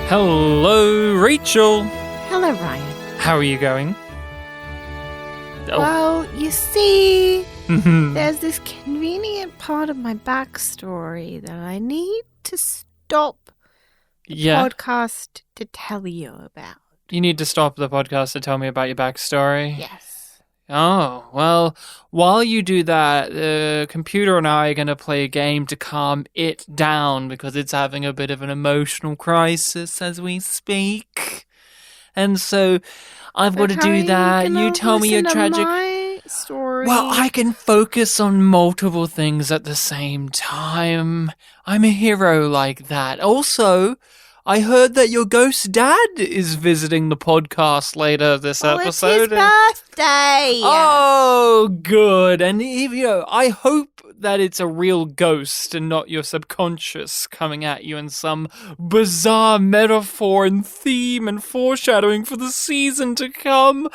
Hello, Rachel. Hello, Ryan. How are you going? Oh. Well, you see, there's this convenient part of my backstory that I need to stop the podcast to tell you about. You need to stop the podcast to tell me about your backstory? Yes. Oh, well, while you do that, the computer and I are going to play a game to calm it down because it's having a bit of an emotional crisis as we speak. And so I've got to do that. You tell me your tragic... my story. Well, I can focus on multiple things at the same time. I'm a hero like that. Also, I heard that your ghost dad is visiting the podcast later this episode. It's his birthday. Oh, good. And I hope that it's a real ghost and not your subconscious coming at you in some bizarre metaphor and theme and foreshadowing for the season to come.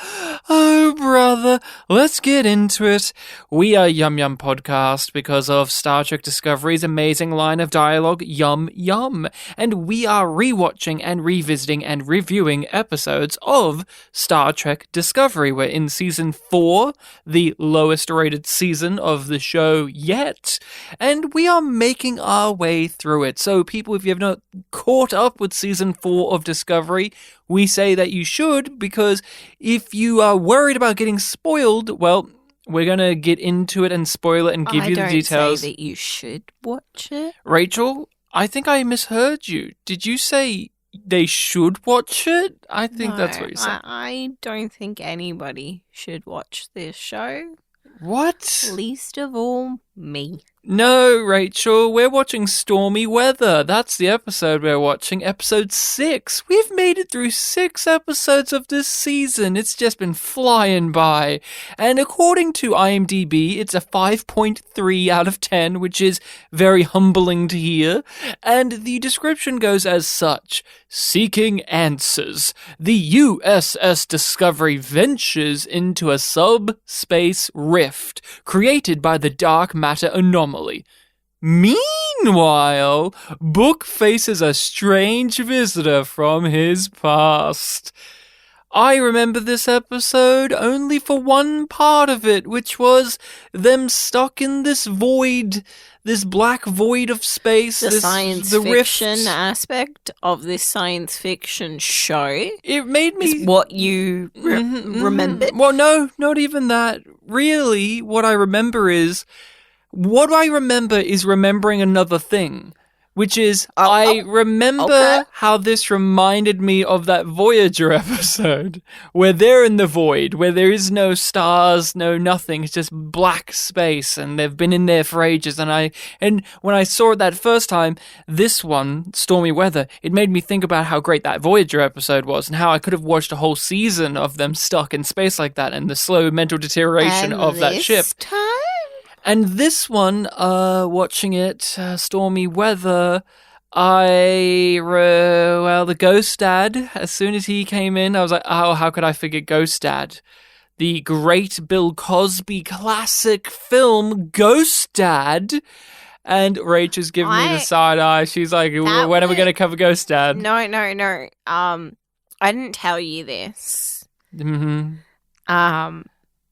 Oh, brother, let's get into it. We are YumYumPodcast because of Star Trek Discovery's amazing line of dialogue, Yum Yum, and we are rewatching and revisiting and reviewing episodes of Star Trek Discovery. We're in season 4, the lowest rated season of the show yet, and we are making our way through it. So people, if you have not caught up with season 4 of Discovery, we say that you should, because if you are worried about getting spoiled, well, we're going to get into it and spoil it and give you the details. I don't say that you should watch it. Rachel, I think I misheard you. Did you say they should watch it? I think that's what you said. I don't think anybody should watch this show. What? Least of all, me. No, Rachel, we're watching Stormy Weather. That's the episode we're watching, episode 6. We've made it through 6 episodes of this season. It's just been flying by. And according to IMDb, it's a 5.3 out of 10, which is very humbling to hear. And the description goes as such. Seeking answers, the USS Discovery ventures into a subspace rift created by the dark matter anomaly. Meanwhile, Book faces a strange visitor from his past. I remember this episode only for one part of it, which was them stuck in this void, this black void of space. The science fiction aspect of this science fiction show. It made me... Is what you remembered? Well, no, not even that. Really, what I remember is remembering another thing. Which is, I remember how this reminded me of that Voyager episode, where they're in the void, where there is no stars, no nothing, it's just black space, and they've been in there for ages, and when I saw it that first time, this one, Stormy Weather, it made me think about how great that Voyager episode was, and how I could have watched a whole season of them stuck in space like that, and the slow mental deterioration of that ship. And this one, watching it, Stormy Weather, the Ghost Dad, as soon as he came in, I was like, oh, how could I forget Ghost Dad? The great Bill Cosby classic film, Ghost Dad. And Rachel's giving me the side eye. She's like, when are we going to cover Ghost Dad? No. I didn't tell you this. Mm-hmm.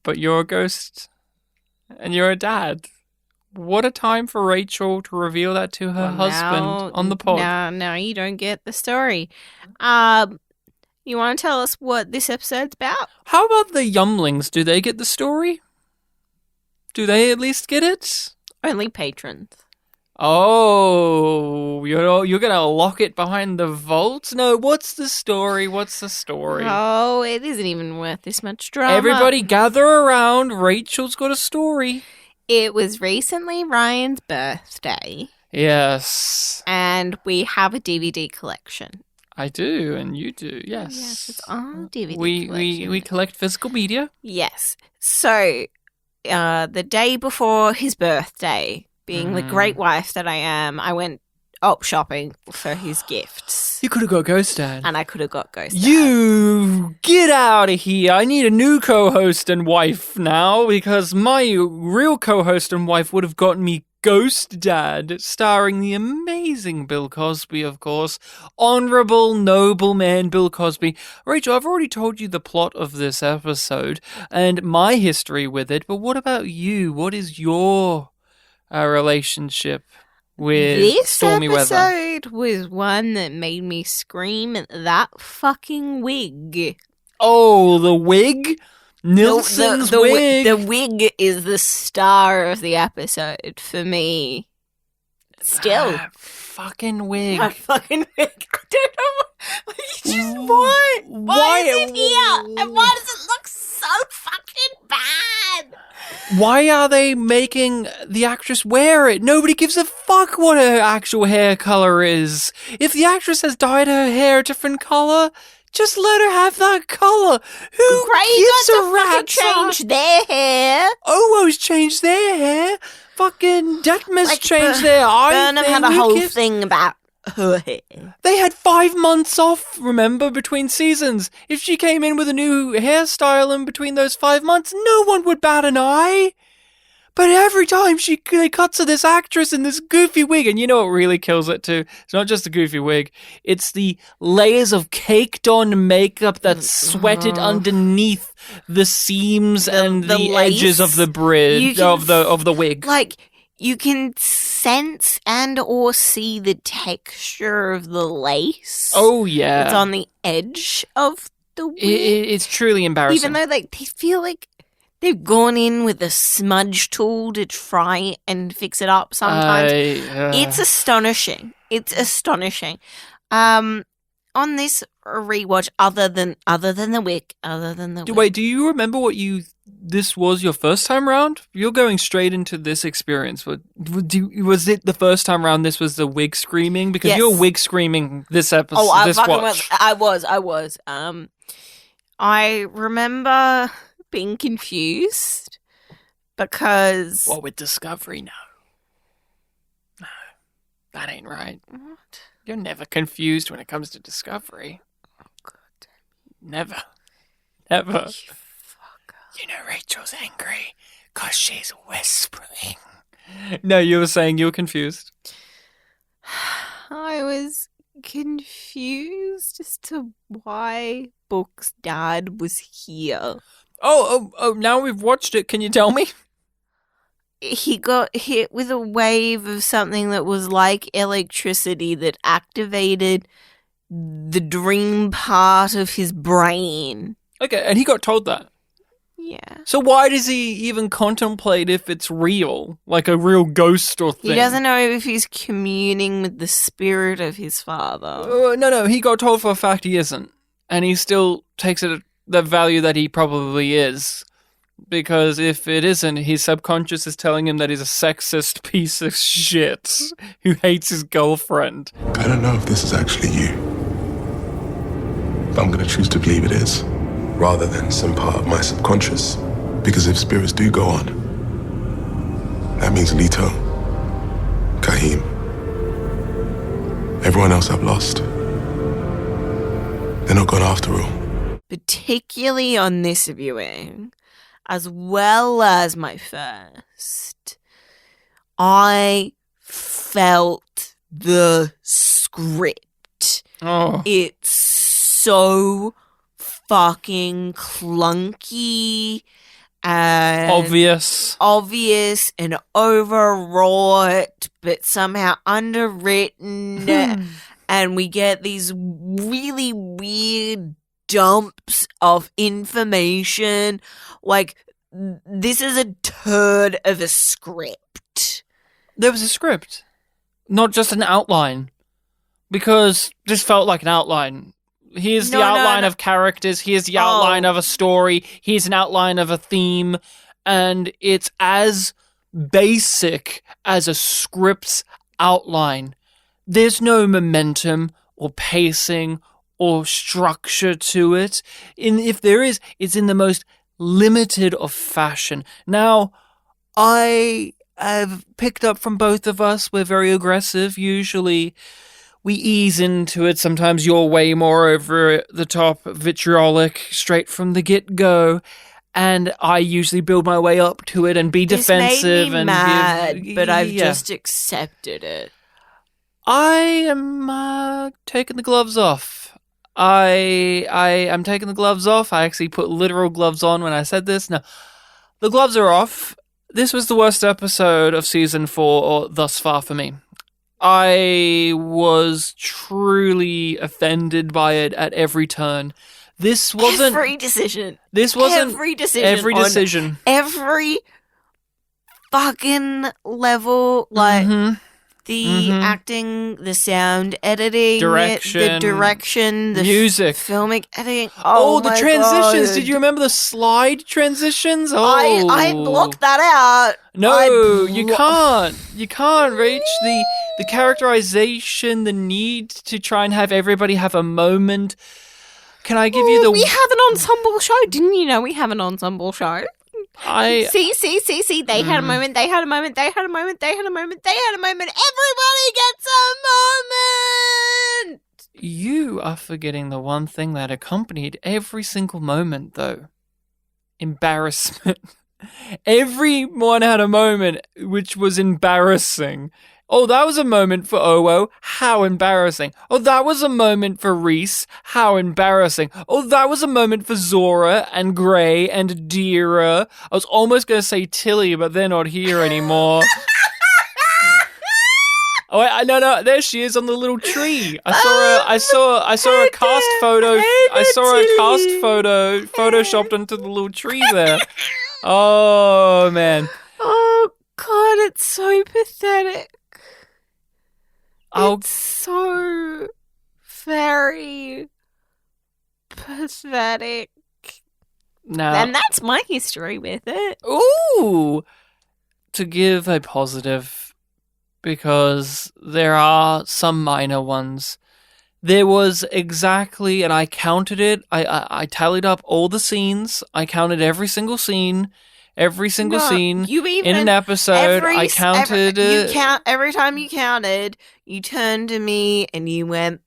But you're a ghost. And you're a dad. What a time for Rachel to reveal that to her husband on the pod. Now you don't get the story. You want to tell us what this episode's about? How about the Yumlings? Do they get the story? Do they at least get it? Only patrons. Oh, you're gonna lock it behind the vault? No, what's the story? Oh, it isn't even worth this much drama. Everybody gather around. Rachel's got a story. It was recently Ryan's birthday. Yes. And we have a DVD collection. I do, and you do, yes. Yes, it's our DVD collection. We collect physical media. Yes. So, the day before his birthday, being the great wife that I am, I went op shopping for his gifts. You could have got Ghost Dad. And I could have got Ghost Dad. You get out of here. I need a new co-host and wife now, because my real co-host and wife would have gotten me Ghost Dad, starring the amazing Bill Cosby, of course. Honorable, noble man Bill Cosby. Rachel, I've already told you the plot of this episode and my history with it, but what about you? What is your relationship with this Stormy Weather? This episode was one that made me scream at that fucking wig. Oh, the wig? Nilsson's wig. The wig is the star of the episode for me. Still. Fucking wig. That fucking wig. I don't know. Why is it here? And why does it look so fucking bad? Why are they making the actress wear it? Nobody gives a fuck what her actual hair color is. If the actress has dyed her hair a different color, just let her have that color. Who gives a rat's change their hair? Owo's changed their hair. Fucking Detmer's changed their eye. Burnham had a whole thing about her hair. They had 5 months off, remember, between seasons. If she came in with a new hairstyle in between those 5 months, no one would bat an eye. But every time they cut to this actress in this goofy wig, and you know what really kills it too? It's not just the goofy wig. It's the layers of caked-on makeup that's sweated underneath the seams and the edges of the bridge of the wig. Like, you can sense and or see the texture of the lace. Oh yeah, it's on the edge of the wig. It's truly embarrassing. Even though they feel like they've gone in with a smudge tool to try and fix it up sometimes. It's astonishing. It's astonishing. On this rewatch, other than the wig. Wait, do you remember this was your first time round? You're going straight into this experience. Was it the first time round this was the wig screaming? Because you're wig screaming this episode. Oh, I was. I remember being confused because... What, with Discovery? No, that ain't right. What? You're never confused when it comes to Discovery. Oh, God. Never. You fucker. You know Rachel's angry because she's whispering. No, you were saying you were confused. I was confused as to why Book's dad was here. Oh, now we've watched it. Can you tell me? He got hit with a wave of something that was like electricity that activated the dream part of his brain. Okay, and he got told that. Yeah. So why does he even contemplate if it's real? Like a real ghost or thing? He doesn't know if he's communing with the spirit of his father. No, he got told for a fact he isn't. And he still takes it at the value that he probably is. Because if it isn't, his subconscious is telling him that he's a sexist piece of shit who hates his girlfriend. I don't know if this is actually you. But I'm going to choose to believe it is, rather than some part of my subconscious. Because if spirits do go on, that means Leto, Kahim, everyone else I've lost. They're not gone after all. Particularly on this viewing, as well as my first, I felt the script. Oh. It's so fucking clunky and obvious and overwrought, but somehow underwritten. And we get these really weird dumps of information. Like, this is a turd of a script. There was a script, not just an outline. Because this felt like an outline. Here's the outline of characters. Here's the outline of a story. Here's an outline of a theme. And it's as basic as a script's outline. There's no momentum or pacing or structure to it. If there is, it's in the most limited of fashion. Now, I I've picked up from both of us. We're very aggressive. Usually we ease into it. Sometimes you're way more over the top, vitriolic, straight from the get-go. And I usually build my way up to it and be defensive. This made me mad, but I've just accepted it. I am taking the gloves off. I am taking the gloves off. I actually put literal gloves on when I said this. No, the gloves are off. This was the worst episode of season 4 thus far for me. I was truly offended by it at every turn. This wasn't every decision. This wasn't every decision. Every decision. Every fucking level, like the acting, the sound editing, the direction, the music, filmic editing. Oh, the transitions! God. Did you remember the slide transitions? Oh, I blocked that out. No, you can't. You can't reach the characterization, the need to try and have everybody have a moment. Can I give you the... We have an ensemble show. Didn't you know we have an ensemble show? See. They had a moment. They had a moment. They had a moment. They had a moment. They had a moment. Everybody gets a moment. You are forgetting the one thing that accompanied every single moment, though. Embarrassment. Everyone had a moment which was embarrassing. Oh, that was a moment for Owo. How embarrassing. Oh, that was a moment for Reese. How embarrassing. Oh, that was a moment for Zora and Gray and Dira. I was almost going to say Tilly, but they're not here anymore. Oh, wait, no, there she is on the little tree. I saw a cast photo. I saw a cast photo photoshopped onto the little tree there. Oh, man. Oh, God, it's so pathetic. Oh. It's so very pathetic. No. And that's my history with it. Ooh! To give a positive, because there are some minor ones. There was exactly, and I counted it, I tallied up all the scenes, I counted every single scene. Every single scene in an episode, I counted it. Every time you counted, you turned to me and you went,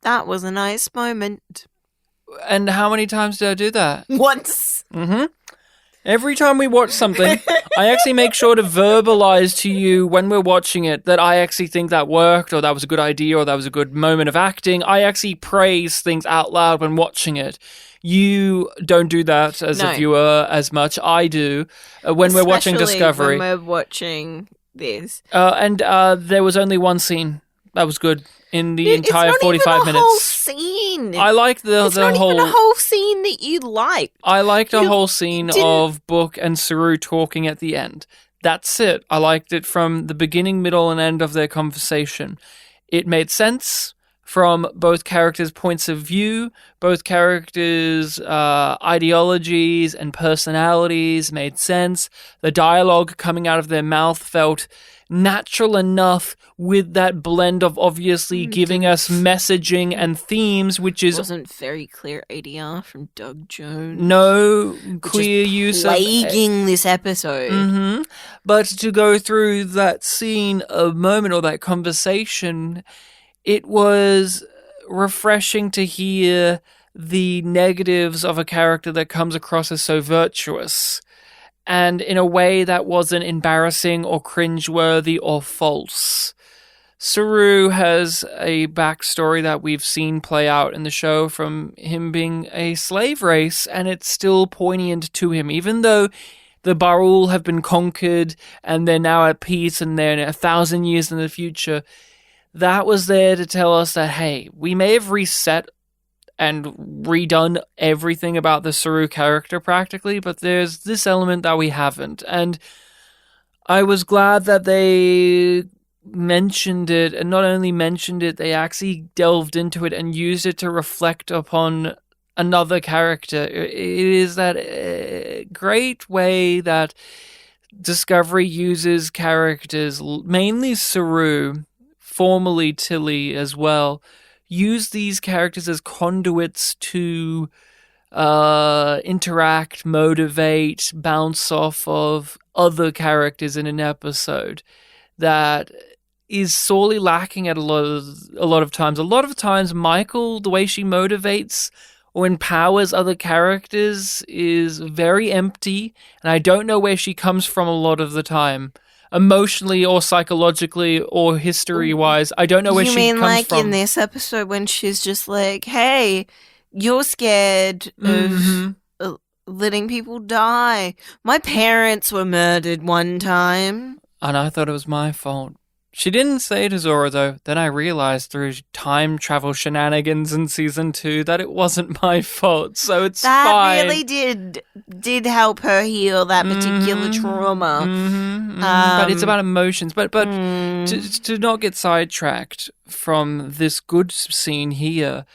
"That was a nice moment." And how many times did I do that? Once. Every time we watch something, I actually make sure to verbalize to you when we're watching it that I actually think that worked, or that was a good idea, or that was a good moment of acting. I actually praise things out loud when watching it. You don't do that as a viewer as much. I do when we're watching Discovery. When we're watching this. And there was only one scene that was good in the entire 45 minutes. It's not even a whole scene. I like the whole... It's not even a whole scene that you liked. I liked a whole scene of Book and Saru talking at the end. That's it. I liked it from the beginning, middle, and end of their conversation. It made sense from both characters' points of view, both characters' ideologies and personalities made sense. The dialogue coming out of their mouth felt natural enough with that blend of obviously giving us messaging and themes, which is... wasn't very clear ADR from Doug Jones. No queer use of... plaguing this episode. But to go through that scene, a moment, or that conversation... It was refreshing to hear the negatives of a character that comes across as so virtuous, and in a way that wasn't embarrassing or cringeworthy or false. Saru has a backstory that we've seen play out in the show from him being a slave race, and it's still poignant to him, even though the Barul have been conquered and they're now at peace and they're 1,000 years in the future. That was there to tell us that, hey, we may have reset and redone everything about the Saru character practically, but there's this element that we haven't. And I was glad that they mentioned it, and not only mentioned it, they actually delved into it and used it to reflect upon another character. It is that great way that Discovery uses characters, mainly Saru, formerly Tilly as well, use these characters as conduits to interact, motivate, bounce off of other characters in an episode that is sorely lacking at a lot of times. A lot of times, Michael, the way she motivates or empowers other characters is very empty, and I don't know where she comes from a lot of the time. Emotionally or psychologically or history-wise, I don't know where she comes from. You mean like in this episode when she's just like, hey, you're scared of letting people die. My parents were murdered one time. And I thought it was my fault. She didn't say to Zora, though. Then I realized through time travel shenanigans in season 2 that it wasn't my fault, so it's that fine. That really did help her heal that particular trauma. But it's about emotions. But to not get sidetracked from this good scene here,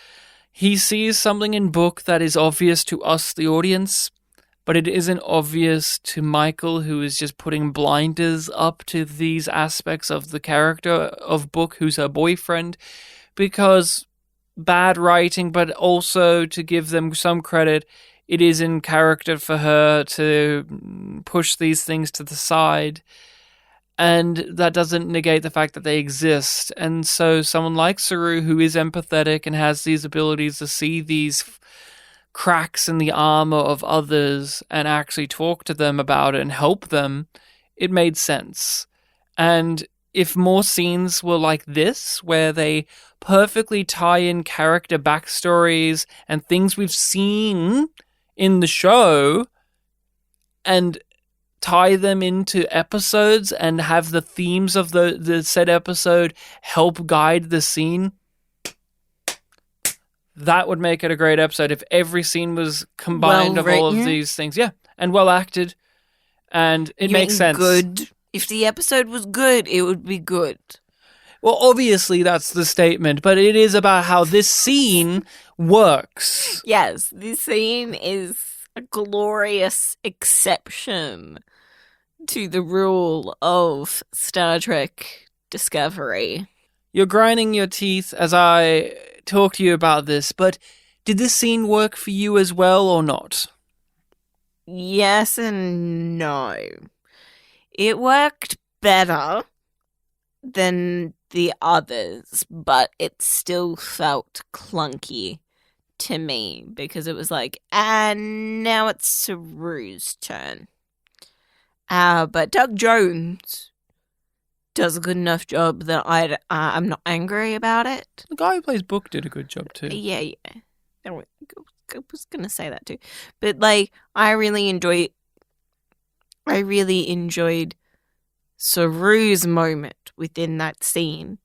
he sees something in Book that is obvious to us, the audience, but it isn't obvious to Michael, who is just putting blinders up to these aspects of the character of Book, who's her boyfriend, because bad writing, but also to give them some credit, it is in character for her to push these things to the side. And that doesn't negate the fact that they exist. And so someone like Saru, who is empathetic and has these abilities to see these cracks in the armor of others and actually talk to them about it and help them, it made sense. And if more scenes were like this, where they perfectly tie in character backstories and things we've seen in the show and tie them into episodes and have the themes of the said episode help guide the scene, that would make it a great episode if every scene was combined of all of these things. Yeah, and well acted, and it makes sense. Good. If the episode was good, it would be good. Well, obviously that's the statement, but it is about how this scene works. Yes, this scene is a glorious exception to the rule of Star Trek Discovery. You're grinding your teeth as I talk to you about this, but did this scene work for you as well or not? Yes and no. It worked better than the others, but it still felt clunky to me because it was like, and now it's Saru's turn. But Doug Jones does a good enough job that I'm not angry about it. The guy who plays Book did a good job too. Yeah. I was going to say that too. But, like, I really enjoyed Saru's moment within that scene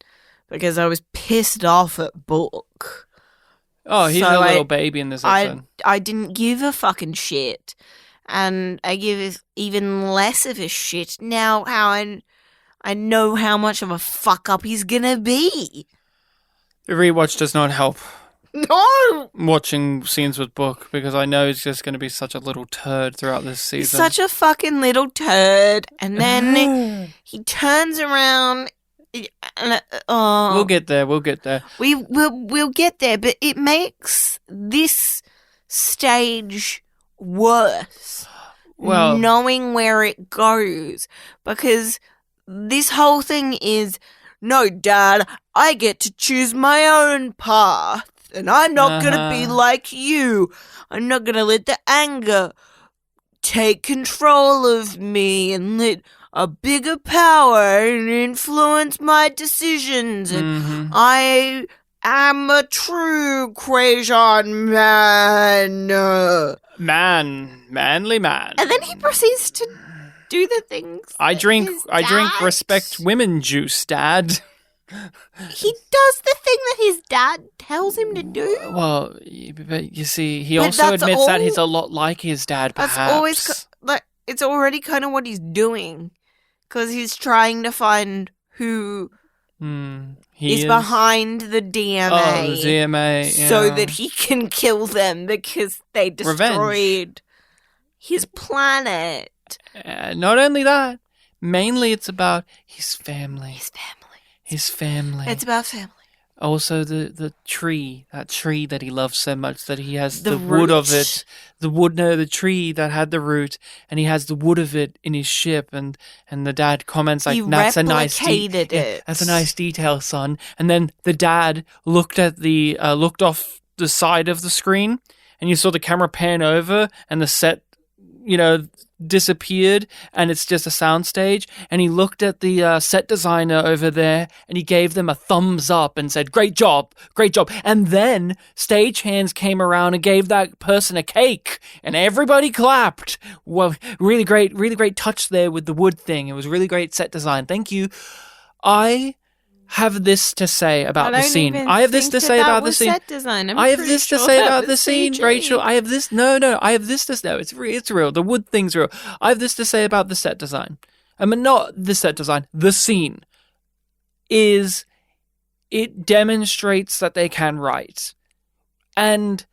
because I was pissed off at Book. Oh, he's a little baby in this episode. I didn't give a fucking shit. And I give even less of a shit now how I know how much of a fuck up he's gonna be. The rewatch does not help. No! Watching scenes with Book, because I know he's just going to be such a little turd throughout this season. Such a fucking little turd. And then he turns around. We'll get there. We'll get there, but it makes this stage worse. Well, knowing where it goes, because this whole thing is, no, Dad, I get to choose my own path, and I'm not gonna be like you. I'm not gonna let the anger take control of me and let a bigger power influence my decisions. And I am a true Quajon manly man. And then he proceeds to do the things. I drink respect women juice, Dad. He does the thing that his dad tells him to do. Well, but you see, he also admits that he's a lot like his dad, perhaps. That's always it's already kind of what he's doing, because he's trying to find who is behind the DMA. Oh, the DMA, yeah. So that he can kill them because they destroyed his planet. Not only that, mainly it's about his family. His family. It's about family. Also, the tree, that tree that he loves so much, that he has the root. wood of it. The tree that had the root, and he has the wood of it in his ship, and the dad comments like, He that's a nice replicated it. That's a nice detail, son. And then the dad looked at looked off the side of the screen, and you saw the camera pan over, and the set, disappeared, and it's just a soundstage. And he looked at the set designer over there, and he gave them a thumbs up and said, great job. And then stagehands came around and gave that person a cake, and everybody clapped. Well, really great touch there with the wood thing. It was really great set design. Thank you. I have this to say about the scene. I have this to say about the scene. I have this to say about the scene, Rachel. I have this. No. I have this to say. It's real. The wood thing's real. I have this to say about the set design. I mean, not the set design. The scene it demonstrates that they can write, and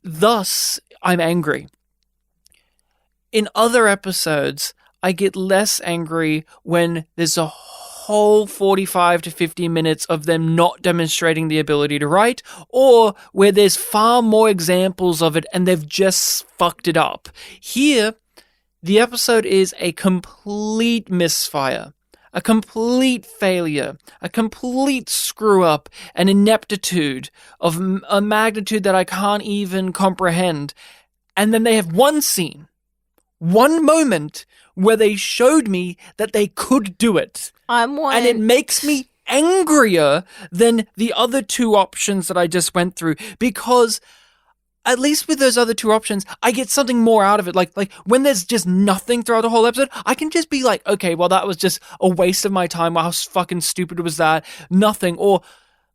thus I'm angry. In other episodes, I get less angry when there's a whole 45 to 50 minutes of them not demonstrating the ability to write, or where there's far more examples of it and they've just fucked it up. Here, the episode is a complete misfire, a complete failure, a complete screw up, an ineptitude of a magnitude that I can't even comprehend. And then they have one scene, one moment where they showed me that they could do it. And it makes me angrier than the other two options that I just went through, because at least with those other two options, I get something more out of it. Like when there's just nothing throughout the whole episode, I can just be like, okay, well, that was just a waste of my time. How fucking stupid was that? Nothing. Or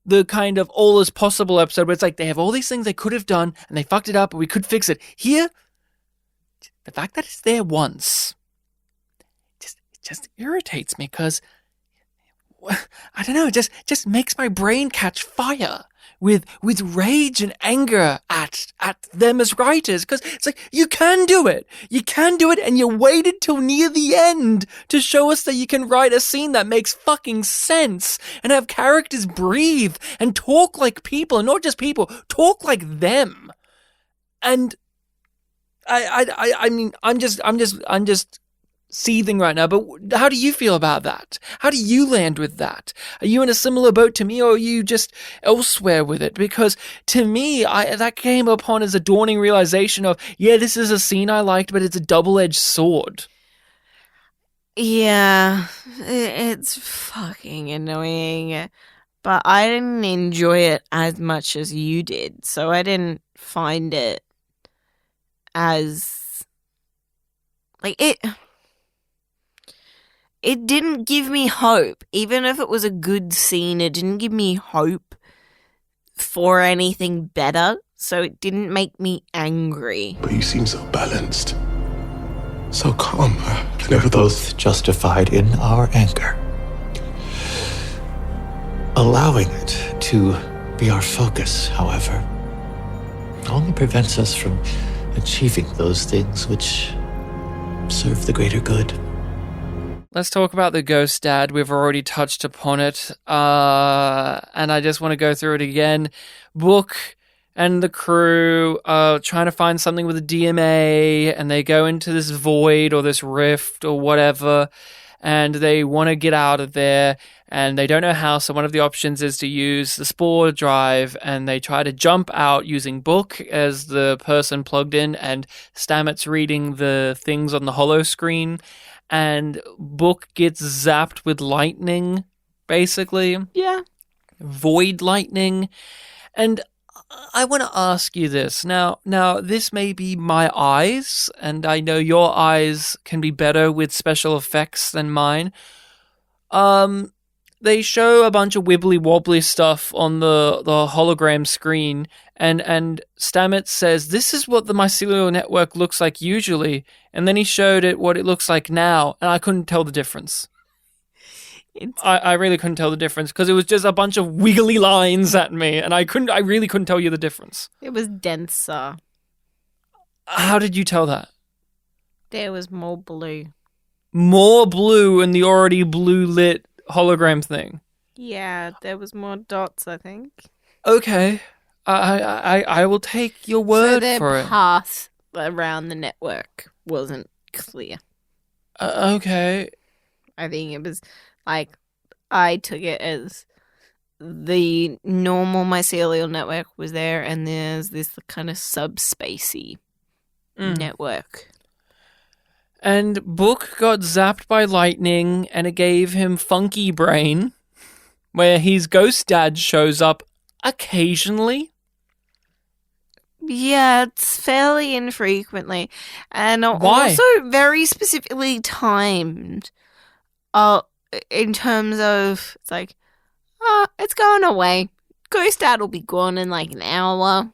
the kind of all is possible episode where it's like they have all these things they could have done and they fucked it up, but we could fix it. Here, the fact that it's there once just irritates me, because I don't know, it just makes my brain catch fire with rage and anger at them as writers, because it's like, you can do it, and you waited till near the end to show us that you can write a scene that makes fucking sense and have characters breathe and talk like people, and not just people, talk like them. And I mean, I'm just seething right now, but how do you feel about that? How do you land with that? Are you in a similar boat to me, or are you just elsewhere with it? Because to me, that came upon as a dawning realization of, yeah, this is a scene I liked, but it's a double-edged sword. Yeah, it's fucking annoying, but I didn't enjoy it as much as you did, so I didn't find it as, like, it didn't give me hope. Even if it was a good scene, it didn't give me hope for anything better, so it didn't make me angry. But you seem so balanced, so calm. We're both justified in our anger. Allowing it to be our focus, however, only prevents us from achieving those things which serve the greater good. Let's talk about the ghost dad. We've already touched upon it, and I just want to go through it again. Book and the crew are trying to find something with a DMA, and they go into this void or this rift or whatever, and they want to get out of there, and they don't know how, so one of the options is to use the spore drive, and they try to jump out using Book as the person plugged in, and Stamets reading the things on the holo screen, and Book gets zapped with lightning, basically. Yeah. Void lightning. And I want to ask you this. Now, this may be my eyes, and I know your eyes can be better with special effects than mine. They show a bunch of wibbly-wobbly stuff on the hologram screen, and Stamets says, this is what the mycelial network looks like usually, and then he showed it what it looks like now, and I couldn't tell the difference. I really couldn't tell the difference, because it was just a bunch of wiggly lines at me, and I really couldn't tell you the difference. It was denser. How did you tell that? There was more blue. More blue in the already blue-lit hologram thing. Yeah, there was more dots, I think. Okay. I will take your So word their for it. path around the network wasn't clear. Okay. I think it was like I took it as the normal mycelial network was there, and there's this kind of subspacey network. And Book got zapped by lightning, and it gave him Funky Brain, where his ghost dad shows up occasionally. Yeah, it's fairly infrequently, and Why? also very specifically timed. In terms of it's like, it's going away. Ghost Dad will be gone in like an hour.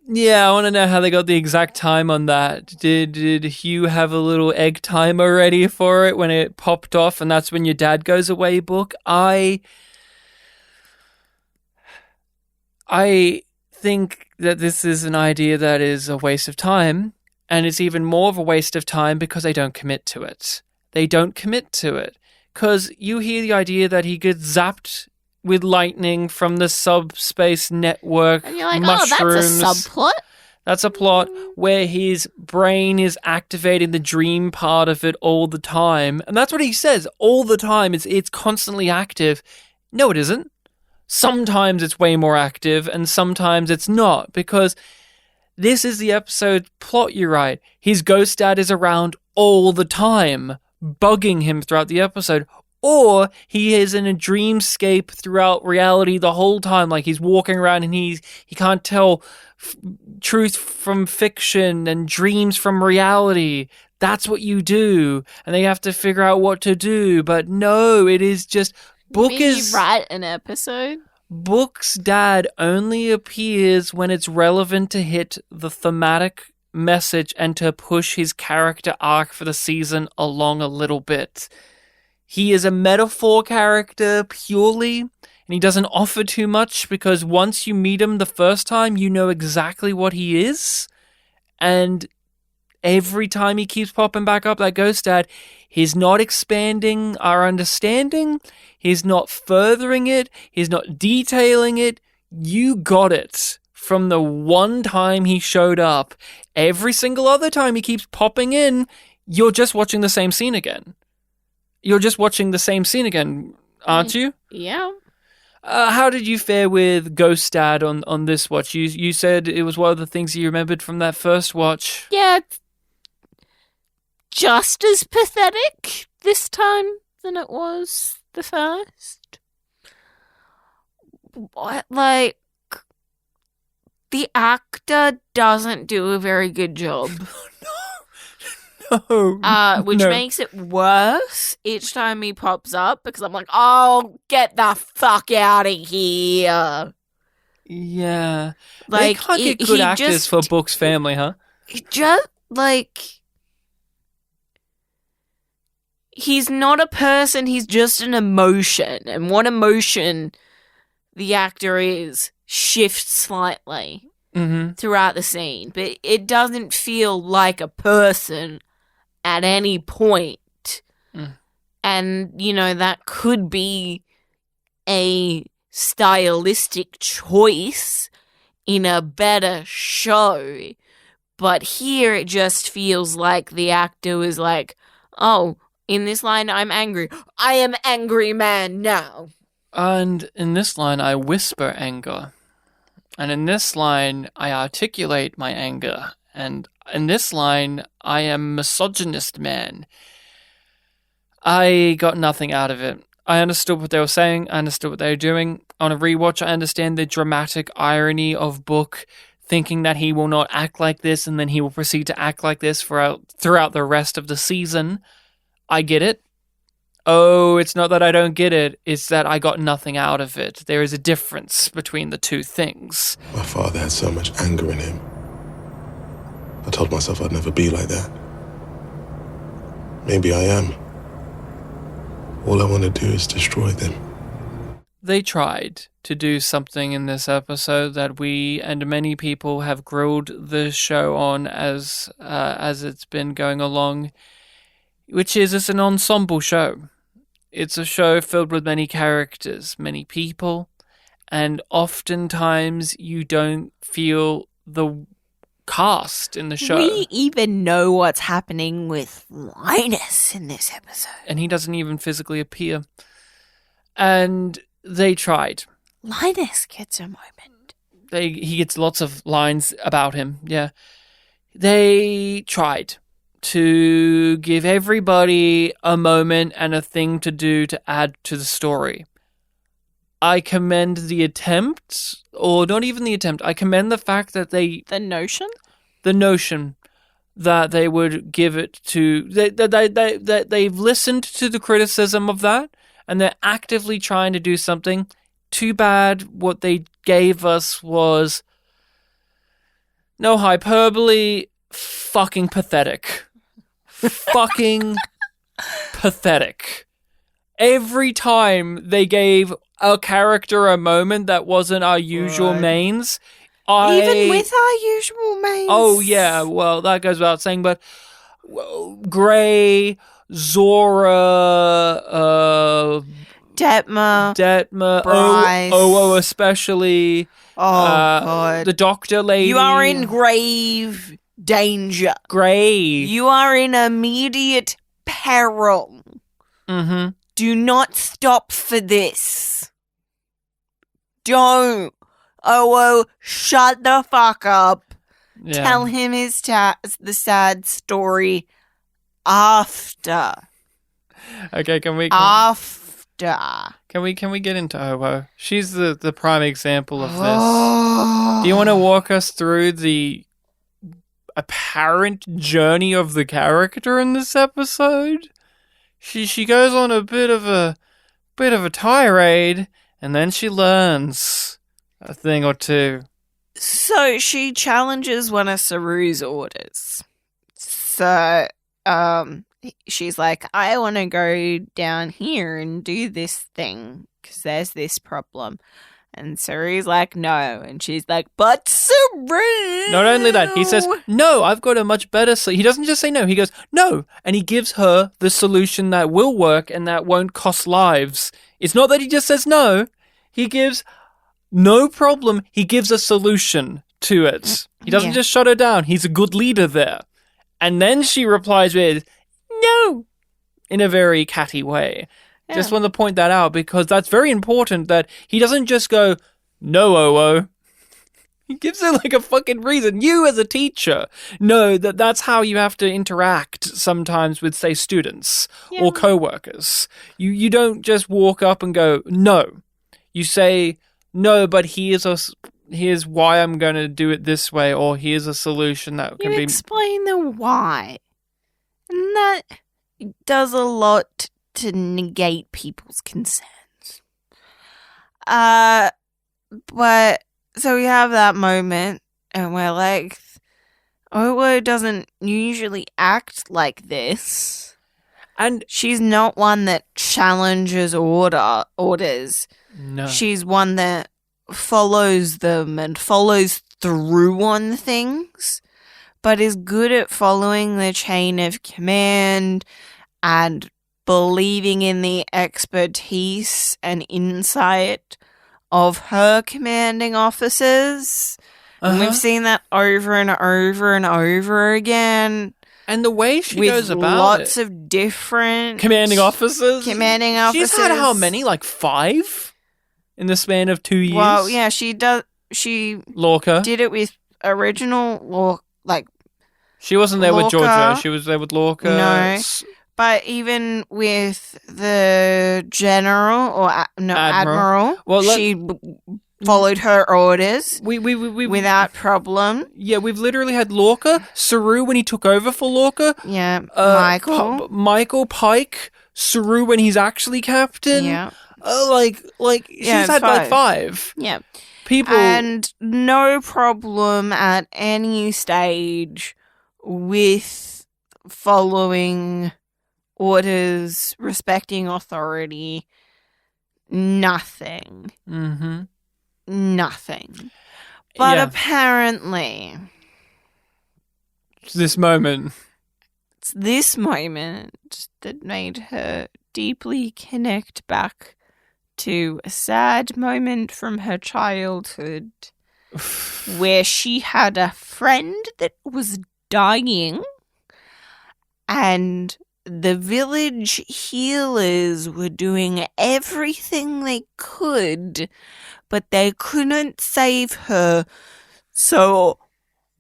Yeah, I want to know how they got the exact time on that. Did Hugh have a little egg timer ready for it when it popped off, and that's when your dad goes away, Book? I think that this is an idea that is a waste of time, and it's even more of a waste of time because they don't commit to it. They don't commit to it. Because you hear the idea that he gets zapped with lightning from the subspace network And you're like, mushrooms. oh, that's a subplot? That's a plot where his brain is activating the dream part of it all the time. And that's what he says, all the time. It's constantly active. No, it isn't. Sometimes it's way more active and sometimes it's not, because this is the episode plot, you're right. His ghost dad is around all the time, bugging him throughout the episode. Or he is in a dreamscape throughout reality the whole time, like he's walking around and he can't tell truth from fiction and dreams from reality. That's what you do, and they have to figure out what to do. But no, it is just You write an episode? Book's dad only appears when it's relevant to hit the thematic message and to push his character arc for the season along a little bit. He is a metaphor character purely, and he doesn't offer too much because once you meet him the first time, you know exactly what he is. And every time he keeps popping back up, that ghost dad, he's not expanding our understanding. He's not furthering it. He's not detailing it. You got it from the one time he showed up. Every single other time he keeps popping in, you're just watching the same scene again. Aren't you? Yeah. How did you fare with Ghost Dad on this watch? You said it was one of the things you remembered from that first watch. Yeah, it's just as pathetic this time than it was the first. What, like, the actor doesn't do a very good job. Which makes it worse each time he pops up because I'm like, oh, get the fuck out of here. Yeah. Like, they can't get good actors for Book's family, huh? Just, like, he's not a person, he's just an emotion. And what emotion the actor is shifts slightly throughout the scene. But it doesn't feel like a person at any point. And, you know, that could be a stylistic choice in a better show. But here it just feels like the actor is like, oh, in this line, I'm angry. I am angry man now. And in this line, I whisper anger. And in this line, I articulate my anger. And in this line, I am misogynist man. I got nothing out of it. I understood what they were saying. I understood what they were doing. On a rewatch, I understand the dramatic irony of Book thinking that he will not act like this and then he will proceed to act like this throughout the rest of the season. I get it. Oh, it's not that I don't get it. It's that I got nothing out of it. There is a difference between the two things. My father had so much anger in him. I told myself I'd never be like that. Maybe I am. All I want to do is destroy them. They tried to do something in this episode that we and many people have grilled the show on as it's been going along, which is it's an ensemble show. It's a show filled with many characters, many people, and oftentimes you don't feel the cast in the show. We even know what's happening with Linus in this episode. And he doesn't even physically appear. And they tried. Linus gets a moment. He gets lots of lines about him, yeah. They tried to give everybody a moment and a thing to do to add to the story. I commend the attempt, or not even the attempt, I commend the fact that they... The notion that they would give it to... They've listened to the criticism of that, and they're actively trying to do something. Too bad what they gave us was... No hyperbole, fucking pathetic. Fucking pathetic. Every time they gave a character a moment that wasn't our usual mains, even with our usual mains. Oh yeah, well that goes without saying, but Gray, Zora, Detmer, Bryce. Oh, especially. God. The doctor lady. You are in grave danger. Grave. You are in immediate peril. Mm-hmm. Do not stop for this. Don't. Oh, shut the fuck up. Yeah. Tell him the sad story after. Okay, can we get into Owo? She's the prime example of this. Do you want to walk us through the apparent journey of the character in this episode? She goes on a bit of a tirade, and then she learns a thing or two. So she challenges one of Saru's orders. So, she's like, I want to go down here and do this thing because there's this problem. And Saru's like, no. And she's like, but Saru! Not only that, he says, no, I've got a much better... He doesn't just say no, he goes, no. And he gives her the solution that will work and that won't cost lives. It's not that he just says no. He gives no problem. He gives a solution to it. He doesn't just shut her down. He's a good leader there. And then she replies with, no, in a very catty way. Yeah. Just want to point that out because that's very important that he doesn't just go, no, Owo. He gives it like a fucking reason. You as a teacher know that that's how you have to interact sometimes with, say, students or co-workers. You don't just walk up and go, no. You say, no, but here's why I'm going to do it this way, or here's a solution that can be... You explain the why. And that does a lot to negate people's concerns. But so we have that moment, and we're like, Owo doesn't usually act like this. And she's not one that challenges orders. No. She's one that follows them and follows through on things, but is good at following the chain of command and believing in the expertise and insight of her commanding officers. And we've seen that over and over and over again. And the way she goes about lots of different commanding officers. She's had how many? Like 5 in the span of 2 years? Well, yeah, she does. She Lorca did it with original Lorca. Like, she wasn't there with Georgia. She was there with Lorca. No. But even with the general or admiral, she followed her orders we without problem. Yeah, we've literally had Lorca, Saru when he took over for Lorca. Yeah, Michael Pike, Saru when he's actually captain. Yeah, she's had 5. Like 5. Yeah, people and no problem at any stage with following orders, respecting authority, nothing. Mm-hmm. Nothing. But apparently... this moment. it's this moment that made her deeply connect back to a sad moment from her childhood where she had a friend that was dying and the village healers were doing everything they could, but they couldn't save her. So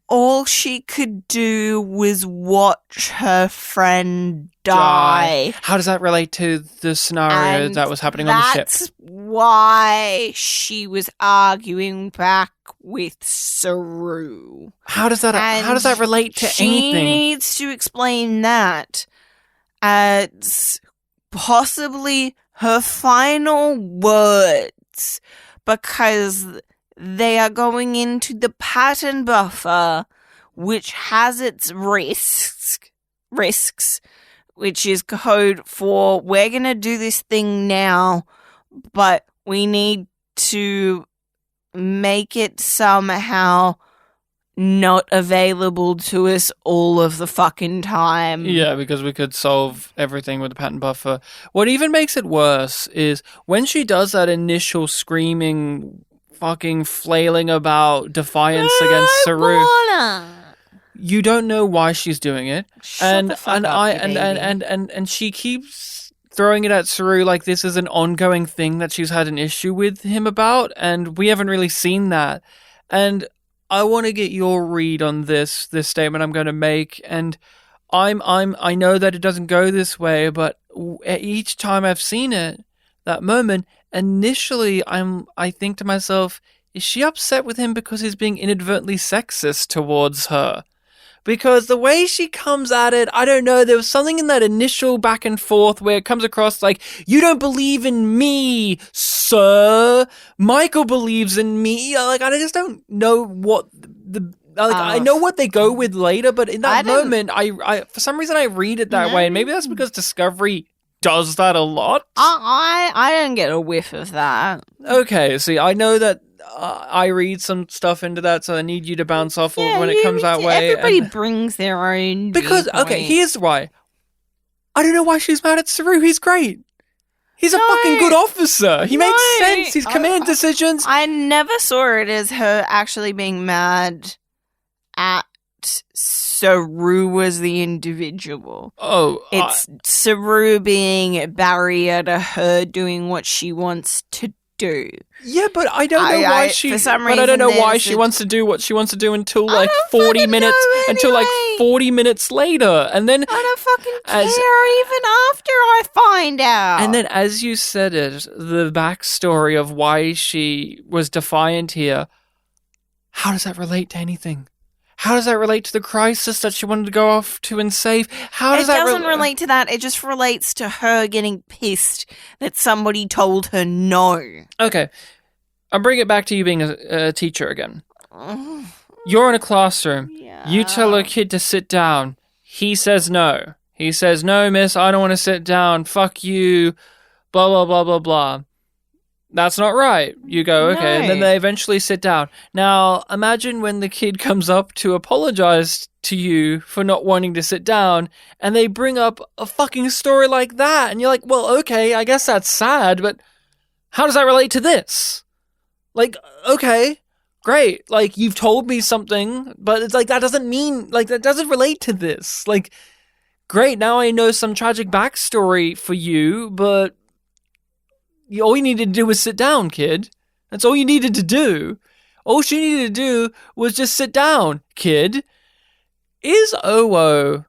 all she could do was watch her friend die. How does that relate to the scenario And that was happening on the ship? That's why she was arguing back with Saru. How does that relate to she anything? She needs to explain that as possibly her final words, because they are going into the pattern buffer, which has its risks, which is code for we're going to do this thing now, but we need to make it somehow not available to us all of the fucking time. Yeah, because we could solve everything with the pattern buffer. What even makes it worse is when she does that initial screaming, fucking flailing about defiance against Saru. You don't know why she's doing it. And she keeps throwing it at Saru like this is an ongoing thing that she's had an issue with him about, and we haven't really seen that. And I want to get your read on this statement I'm going to make, and I know that it doesn't go this way, but each time I've seen it, that moment, initially I think to myself, is she upset with him because he's being inadvertently sexist towards her? Because the way she comes at it, I don't know, there was something in that initial back and forth where it comes across like, you don't believe in me, sir. Michael believes in me. Like, I just don't know what I know what they go with later, but in that moment, I for some reason I read it that way, and maybe that's because Discovery does that a lot. I don't get a whiff of that. Okay, see, I know that I read some stuff into that, so I need you to bounce off of when it comes that way. Everybody brings their own because, viewpoint. okay, here's why. I don't know why she's mad at Saru. He's great. He's a fucking good officer. He makes sense. His command decisions. I never saw it as her actually being mad at Saru as the individual. It's Saru being a barrier to her doing what she wants to do. Yeah, but I don't know why she. For some but reason, I don't know why she wants to do what she wants to do until like 40 minutes. Anyway. Until like 40 minutes later, and then I don't fucking care even after I find out. And then, as you said it, the backstory of why she was defiant here. How does that relate to anything? How does that relate to the crisis that she wanted to go off to and save? How does that doesn't relate to that. It just relates to her getting pissed that somebody told her no. Okay. I'll bring it back to you being a teacher again. You're in a classroom. Yeah. You tell a kid to sit down. He says no. He says, no, miss, I don't want to sit down. Fuck you. Blah, blah, blah, blah, blah. That's not right. You go, okay. No. And then they eventually sit down. Now, imagine when the kid comes up to apologize to you for not wanting to sit down, and they bring up a fucking story like that. And you're like, well, okay, I guess that's sad, but how does that relate to this? Like, okay, great. Like, you've told me something, but it's like, that doesn't mean, like, that doesn't relate to this. Like, great, now I know some tragic backstory for you, but all you needed to do was sit down, kid. That's all you needed to do. All she needed to do was just sit down, kid. Is Owo...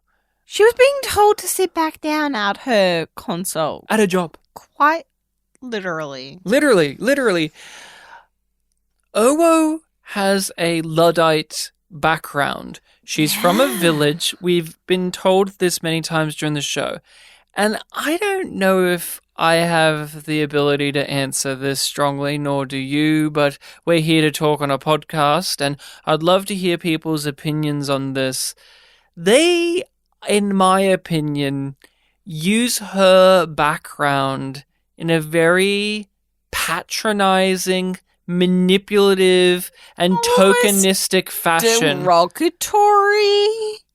She was being told to sit back down at her console. At her job. Quite literally. Literally. Owo has a Luddite background. She's from a village. We've been told this many times during the show. And I don't know if I have the ability to answer this strongly, nor do you, but we're here to talk on a podcast, and I'd love to hear people's opinions on this. They, in my opinion, use her background in a very patronizing, manipulative, and tokenistic fashion. Derogatory?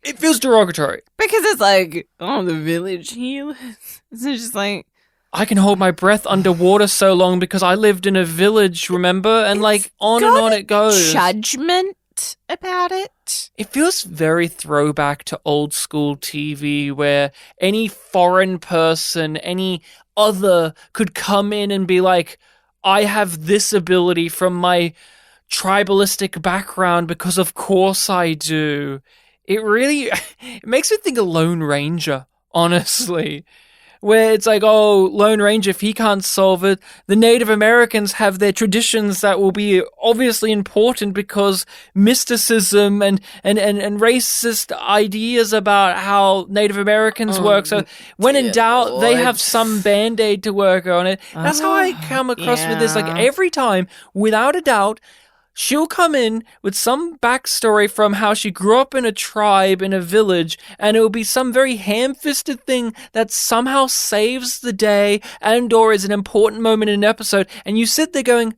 It feels derogatory. Because it's like, oh, the village he lives. It's just like... I can hold my breath underwater so long because I lived in a village, remember? And like on and on it goes. Judgment about it. It feels very throwback to old school TV where any foreign person, any other could come in and be like, I have this ability from my tribalistic background because of course I do. It really it makes me think of Lone Ranger, honestly. Where it's like, oh, Lone Ranger, if he can't solve it, the Native Americans have their traditions that will be obviously important because mysticism and racist ideas about how Native Americans work. So when in doubt, they have some Band-Aid to work on it. That's how I come across with this. Like every time, without a doubt, she'll come in with some backstory from how she grew up in a tribe, in a village, and it will be some very ham-fisted thing that somehow saves the day and or is an important moment in an episode, and you sit there going,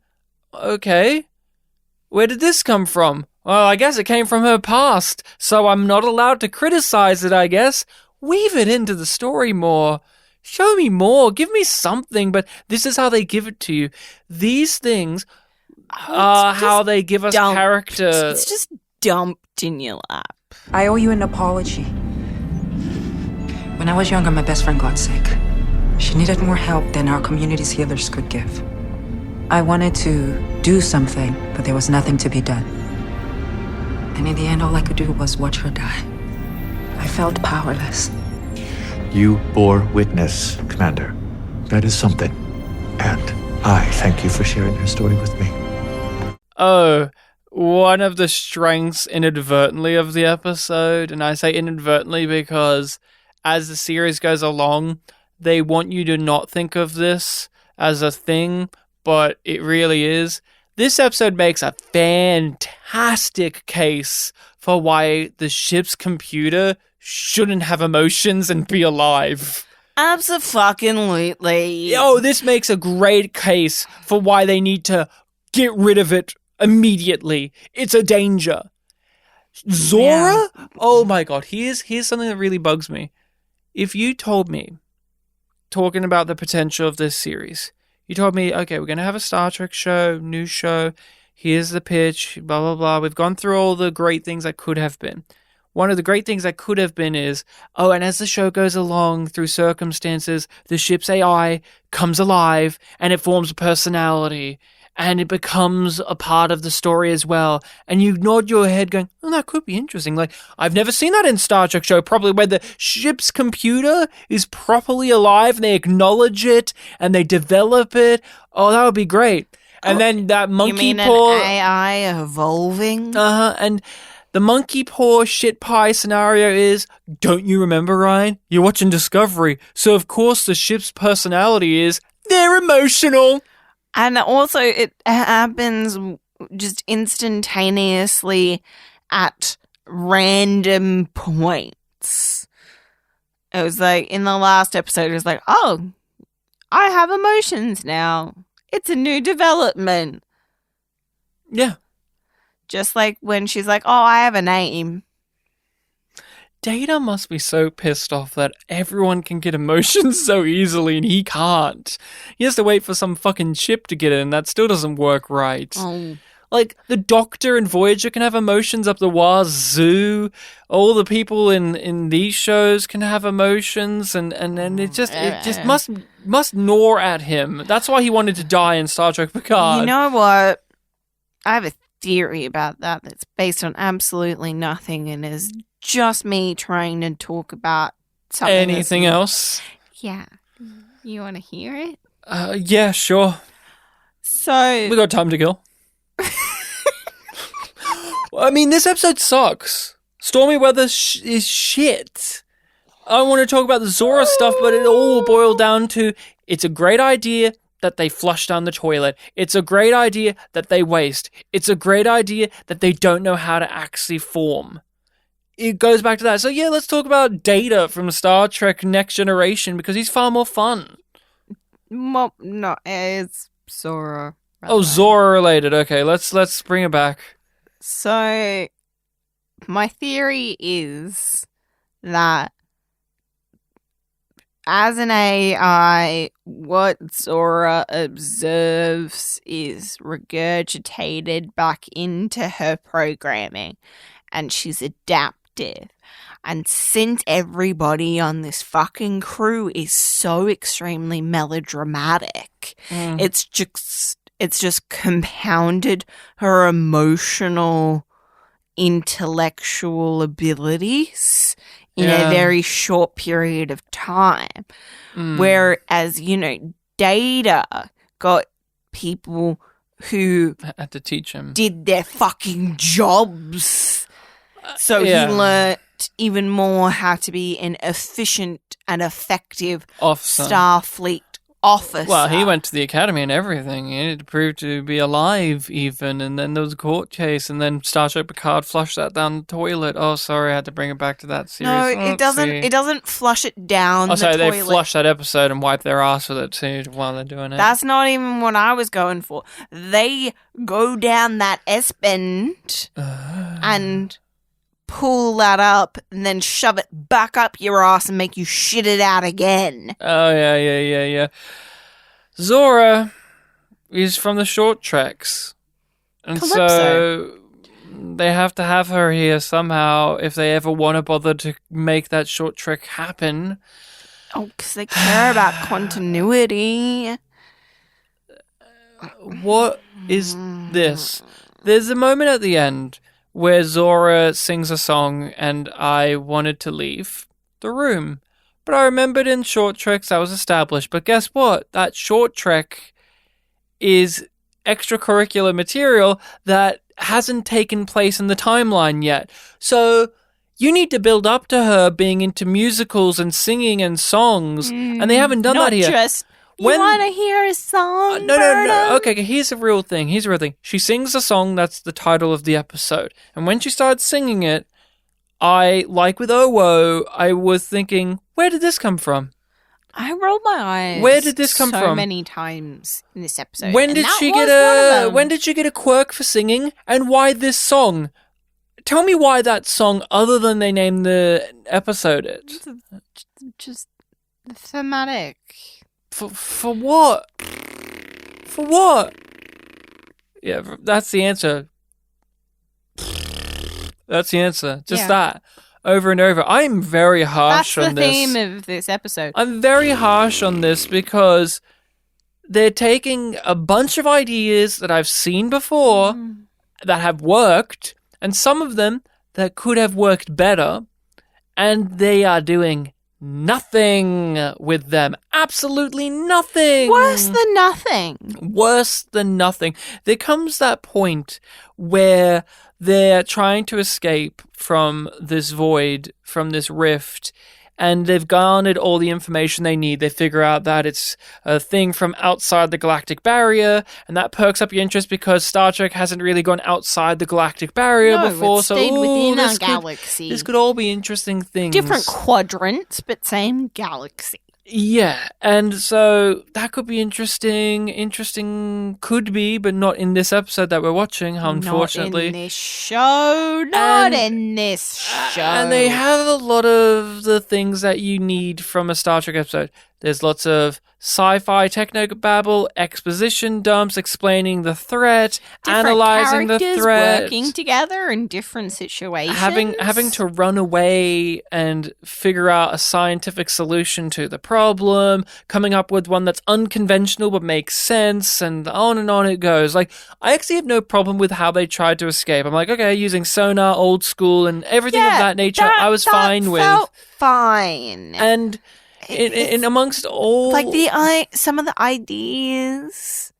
okay, where did this come from? Well, I guess it came from her past, so I'm not allowed to criticize it, I guess. Weave it into the story more. Show me more. Give me something, but this is how they give it to you. These things... how they give us character. It's just dumped in your lap. I owe you an apology. When I was younger, my best friend got sick. She needed more help than our community's healers could give. I wanted to do something, but there was nothing to be done. And in the end, all I could do was watch her die. I felt powerless. You bore witness, Commander. That is something. And I thank you for sharing your story with me. Oh, one of the strengths inadvertently of the episode, and I say inadvertently because as the series goes along, they want you to not think of this as a thing, but it really is. This episode makes a fantastic case for why the ship's computer shouldn't have emotions and be alive. Abso-fucking-lutely. Oh, this makes a great case for why they need to get rid of it immediately. It's a danger. Zora? Yeah. Oh my god, here's something that really bugs me. If you told me, talking about the potential of this series, you told me, okay, we're going to have a Star Trek show, new show, here's the pitch, blah, blah, blah. We've gone through all the great things that could have been. One of the great things that could have been is, oh, and as the show goes along through circumstances, the ship's AI comes alive and it forms a personality and it becomes a part of the story as well. And you nod your head going, oh, that could be interesting. Like, I've never seen that in Star Trek show, probably where the ship's computer is properly alive and they acknowledge it and they develop it. Oh, that would be great. And then that monkey paw... You mean an AI evolving? And the monkey paw shit pie scenario is, don't you remember, Ryan? You're watching Discovery. So, of course, the ship's personality is, they're emotional. And also, it happens just instantaneously at random points. It was like, in the last episode, it was like, oh, I have emotions now. It's a new development. Yeah. Just like when she's like, oh, I have a name. Data must be so pissed off that everyone can get emotions so easily and he can't. He has to wait for some fucking chip to get it and that still doesn't work right. Oh. Like, the Doctor and Voyager can have emotions up the wazoo. All the people in these shows can have emotions and it just must gnaw at him. That's why he wanted to die in Star Trek Picard. You know what? I have a theory about that that's based on absolutely nothing and is just me trying to talk about something. Anything else? Yeah. You want to hear it? Yeah, sure. So... We got time to kill. I mean, this episode sucks. Stormy Weather is shit. I want to talk about the Zora stuff, but it all boiled down to, it's a great idea that they flush down the toilet. It's a great idea that they waste. It's a great idea that they don't know how to actually form. It goes back to that. So yeah, let's talk about Data from Star Trek Next Generation because he's far more fun. Well, no, it's Zora. Oh, Zora related. Okay, let's bring it back. So my theory is that as an AI, what Zora observes is regurgitated back into her programming, and she's adaptive. And since everybody on this fucking crew is so extremely melodramatic, it's just compounded her emotional, intellectual abilities in a very short period of time. Whereas, Data got people who had to teach him, did their fucking jobs. So he learnt even more how to be an efficient and effective Starfleet officer. Well, he went to the academy and everything. He had to prove to be alive even, and then there was a court case, and then Starship Picard flushed that down the toilet. Oh, sorry, I had to bring it back to that series. No, it doesn't. It doesn't flush it down the toilet. They flush that episode and wipe their ass with it too while they're doing it. That's not even what I was going for. They go down that S-bend and pull that up and then shove it back up your ass and make you shit it out again. Oh, yeah. Zora is from the short treks. And Calypso. So they have to have her here somehow if they ever want to bother to make that short trek happen. Oh, because they care about continuity. What is this? There's a moment at the end where Zora sings a song and I wanted to leave the room. But I remembered in short treks that was established. But guess what? That short trek is extracurricular material that hasn't taken place in the timeline yet. So you need to build up to her being into musicals and singing and songs. And they haven't done that here. You want to hear a song? No. Okay, here's a real thing. She sings a song that's the title of the episode. And when she started singing it, like with Owo, I was thinking, where did this come from? I rolled my eyes. Where did this come from? So many times in this episode. When did she get a quirk for singing? And why this song? Tell me why that song, other than they named the episode it. Just thematic. For what? For what? Yeah, that's the answer. That's the answer. Just that. Over and over. I'm very harsh on this. That's the theme of this episode. I'm very harsh on this because they're taking a bunch of ideas that I've seen before that have worked, and some of them that could have worked better, and they are doing nothing with them. Absolutely nothing. Worse than nothing. Worse than nothing. There comes that point where they're trying to escape from this void, from this rift, and they've garnered all the information they need. They figure out that it's a thing from outside the galactic barrier, and that perks up your interest because Star Trek hasn't really gone outside the galactic barrier before. It stayed within our galaxy. This could all be interesting things. Different quadrants, but same galaxy. Yeah, and so that could be interesting. Interesting could be, but not in this episode that we're watching, unfortunately. Not in this show. Not in this show. And they have a lot of the things that you need from a Star Trek episode. There's lots of sci-fi technobabble, exposition dumps, explaining the threat, analyzing the threat, working together in different situations, having to run away and figure out a scientific solution to the problem, coming up with one that's unconventional but makes sense, and on it goes. Like, I actually have no problem with how they tried to escape. I'm like, okay, using sonar, old school, and everything of that nature, I was fine with. Felt fine. And in amongst all, like some of the ideas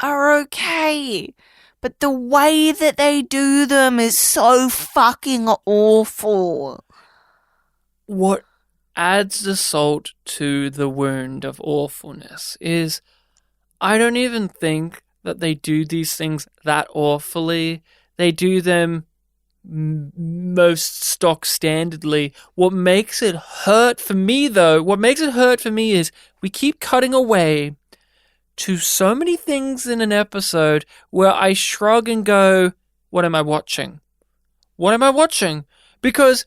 are okay, but the way that they do them is so fucking awful. What adds the salt to the wound of awfulness is I don't even think that they do these things that awfully. They do them most stock standardly. What makes it hurt for me is we keep cutting away to so many things in an episode where I shrug and go, what am I watching? what am I watching? Because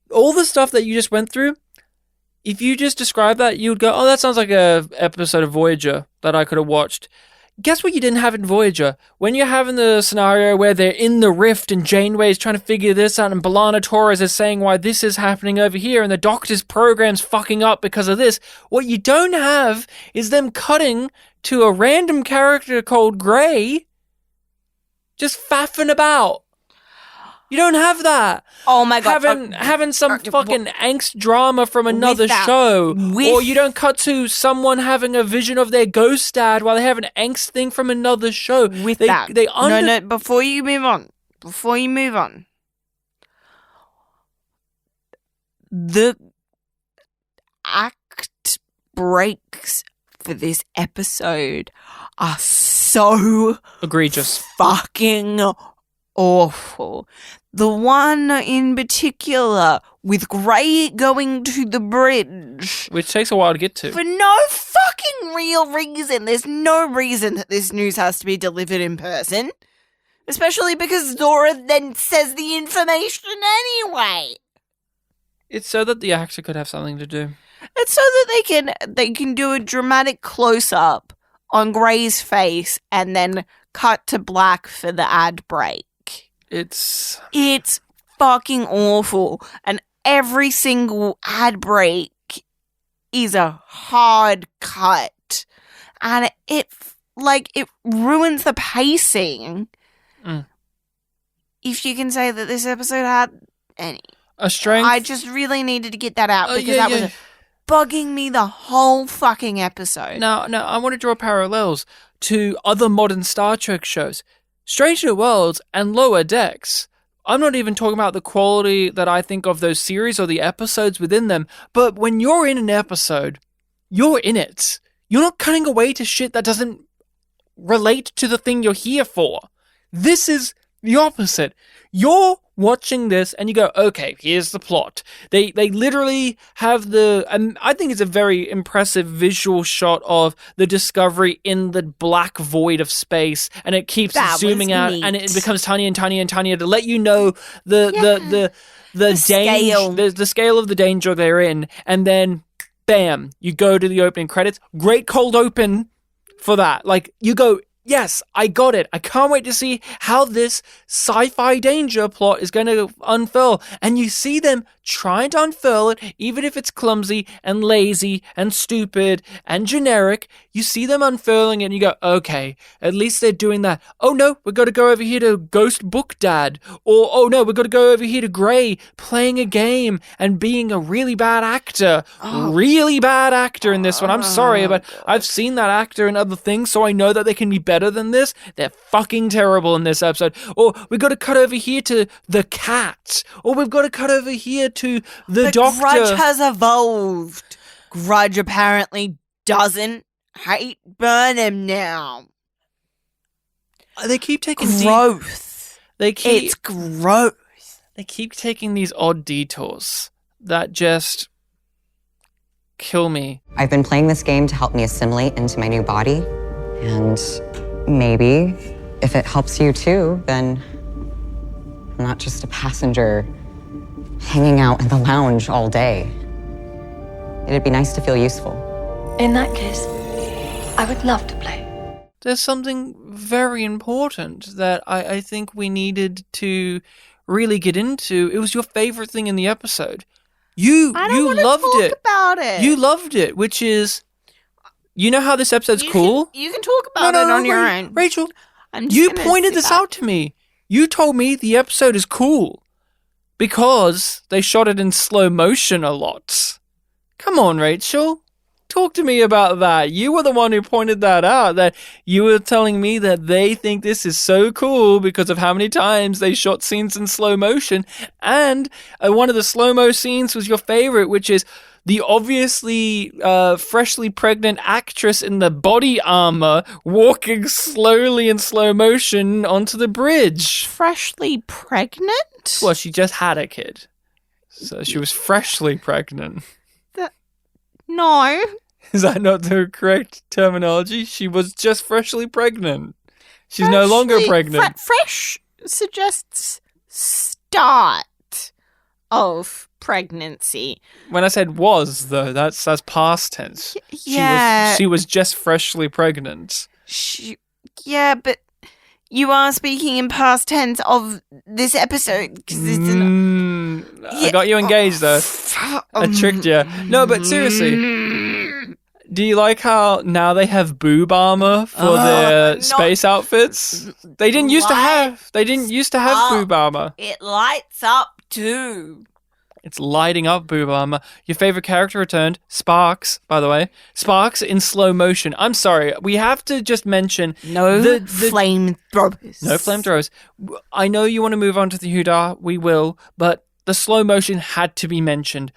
all the stuff that you just went through, if you just describe that, you would go, oh, that sounds like a episode of Voyager that I could have watched. Guess what you didn't have in Voyager? When you're having the scenario where they're in the rift and Janeway is trying to figure this out and B'Elanna Torres is saying why this is happening over here and the Doctor's program's fucking up because of this, what you don't have is them cutting to a random character called Grey just faffing about. You don't have that. Oh my god! Having some fucking angst drama from another show, or you don't cut to someone having a vision of their ghost dad while they have an angst thing from another show. No. Before you move on, the act breaks for this episode are so egregious, fucking awful. The one in particular with Grey going to the bridge, which takes a while to get to, for no fucking real reason. There's no reason that this news has to be delivered in person, especially because Zora then says the information anyway. It's so that the actor could have something to do. It's so that they can do a dramatic close-up on Grey's face and then cut to black for the ad break. It's fucking awful. And every single ad break is a hard cut. And it ruins the pacing. If you can say that this episode had any. A strength. I just really needed to get that out because that was bugging me the whole fucking episode. Now, I want to draw parallels to other modern Star Trek shows. Strange New Worlds and Lower Decks. I'm not even talking about the quality that I think of those series or the episodes within them, but when you're in an episode, you're in it. You're not cutting away to shit that doesn't relate to the thing you're here for. This is the opposite. You're watching this and you go, okay, here's the plot. They literally have I think it's a very impressive visual shot of the Discovery in the black void of space, and it keeps zooming out neat. And it becomes tinier and tinier and tinier to let you know the scale of the danger they're in, and then bam, you go to the opening credits. Great cold open for that. Like, you go, yes, I got it. I can't wait to see how this sci-fi danger plot is going to unfurl. And you see them trying to unfurl it, even if it's clumsy and lazy and stupid and generic. You see them unfurling it and you go, okay, at least they're doing that. Oh no, we've got to go over here to Ghost Book Dad. Or, oh no, we've got to go over here to Grey playing a game and being a really bad actor. Really bad actor in this one. I'm sorry, but I've seen that actor in other things, so I know that they can be better than this. They're fucking terrible in this episode. Or we've got to cut over here to the cat. Or we've got to cut over here to the Doctor. Grudge has evolved. Grudge apparently doesn't hate Burnham now. They keep taking growth. It's growth. They keep taking these odd detours that just kill me. I've been playing this game to help me assimilate into my new body. And maybe, if it helps you too, then I'm not just a passenger hanging out in the lounge all day. It'd be nice to feel useful. In that case, I would love to play. There's something very important that I think we needed to really get into. It was your favorite thing in the episode. You loved it. About it. You loved it, which is, you know how this episode's cool? You can talk about it on your own. Rachel, you pointed this out to me. You told me the episode is cool because they shot it in slow motion a lot. Come on, Rachel. Talk to me about that. You were the one who pointed that out, that you were telling me that they think this is so cool because of how many times they shot scenes in slow motion. And one of the slow-mo scenes was your favorite, which is the obviously freshly pregnant actress in the body armor walking slowly in slow motion onto the bridge. Freshly pregnant? Well, she just had a kid. So she was freshly pregnant. No. Is that not the correct terminology? She was just freshly pregnant. She's no longer pregnant. Fresh suggests start of pregnancy. When I said was, though, that's past tense. Yeah. She was just freshly pregnant. Yeah, but you are speaking in past tense of this episode. 'Cause I got you engaged, though. I tricked you. No, but seriously, do you like how now they have boob armor for their space outfits? They didn't used to have. They didn't used to have boob armor. It lights up too. It's lighting up boob armor. Your favorite character returned, Sparks, by the way. Sparks in slow motion. I'm sorry, we have to just mention No flamethrowers. No flamethrowers. I know you want to move on to the Hudar. We will, but the slow motion had to be mentioned.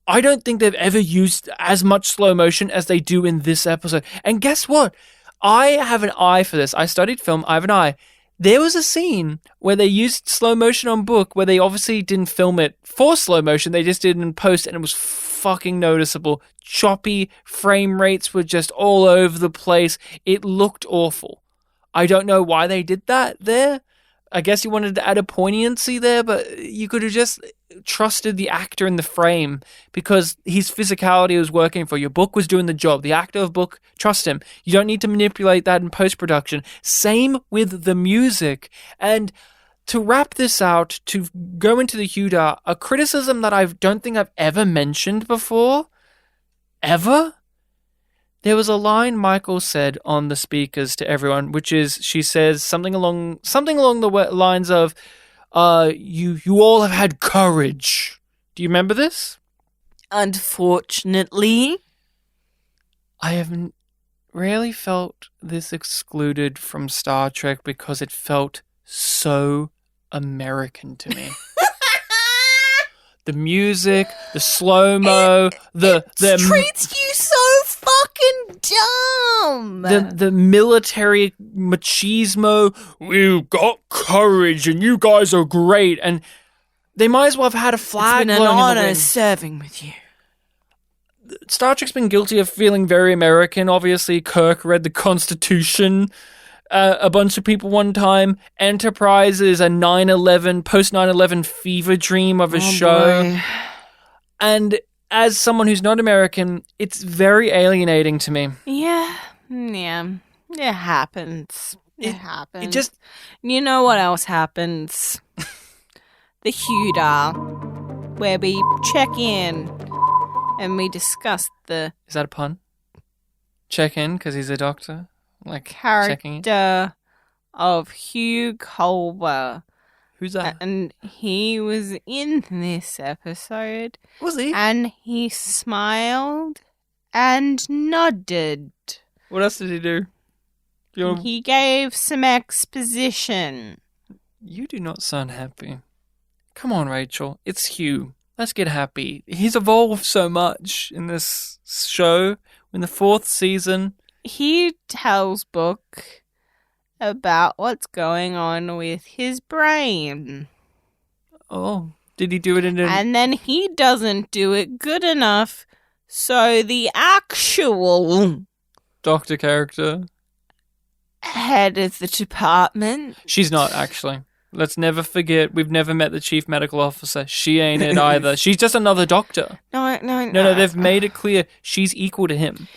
I don't think they've ever used as much slow motion as they do in this episode. And guess what? I have an eye for this. I studied film. I have an eye. There was a scene where they used slow motion on book where they obviously didn't film it for slow motion. They just did it in post, and it was fucking noticeable. Choppy frame rates were just all over the place. It looked awful. I don't know why they did that there. I guess you wanted to add a poignancy there, but you could have just trusted the actor in the frame because his physicality was working for you. Book was doing the job. The actor of book, trust him. You don't need to manipulate that in post-production. Same with the music. And to wrap this out, to go into the Hudar, a criticism that I don't think I've ever mentioned before, ever. There was a line Michael said on the speakers to everyone, which is, she says something along the lines of, you all have had courage. Do you remember this? Unfortunately. I haven't really felt this excluded from Star Trek because it felt so American to me. The music, the slow-mo, it treats you so fucking dumb. The military machismo. We've got courage, and you guys are great. And they might as well have had a flag. It's been an honor serving with you. Star Trek's been guilty of feeling very American. Obviously, Kirk read the Constitution. A bunch of people one time. Enterprise is a 9/11, post 9/11 fever dream of a show. Boy. And as someone who's not American, it's very alienating to me. Yeah. It happens. It happens. It just... You know what else happens? The Hudar, where we check in and we discuss the... Is that a pun? Check in because he's a doctor? Like checking in? Character of Hugh Culber. Who's that? And he was in this episode. Was he? And he smiled and nodded. What else did he do? He gave some exposition. You do not sound happy. Come on, Rachel. It's Hugh. Let's get happy. He's evolved so much in this show. In the 4th season. He tells Book about what's going on with his brain. Oh, did he do it in And then he doesn't do it good enough, so the actual doctor character, head of the department... She's not, actually. Let's never forget, we've never met the chief medical officer. She ain't it either. She's just another doctor. No, they've made it clear she's equal to him.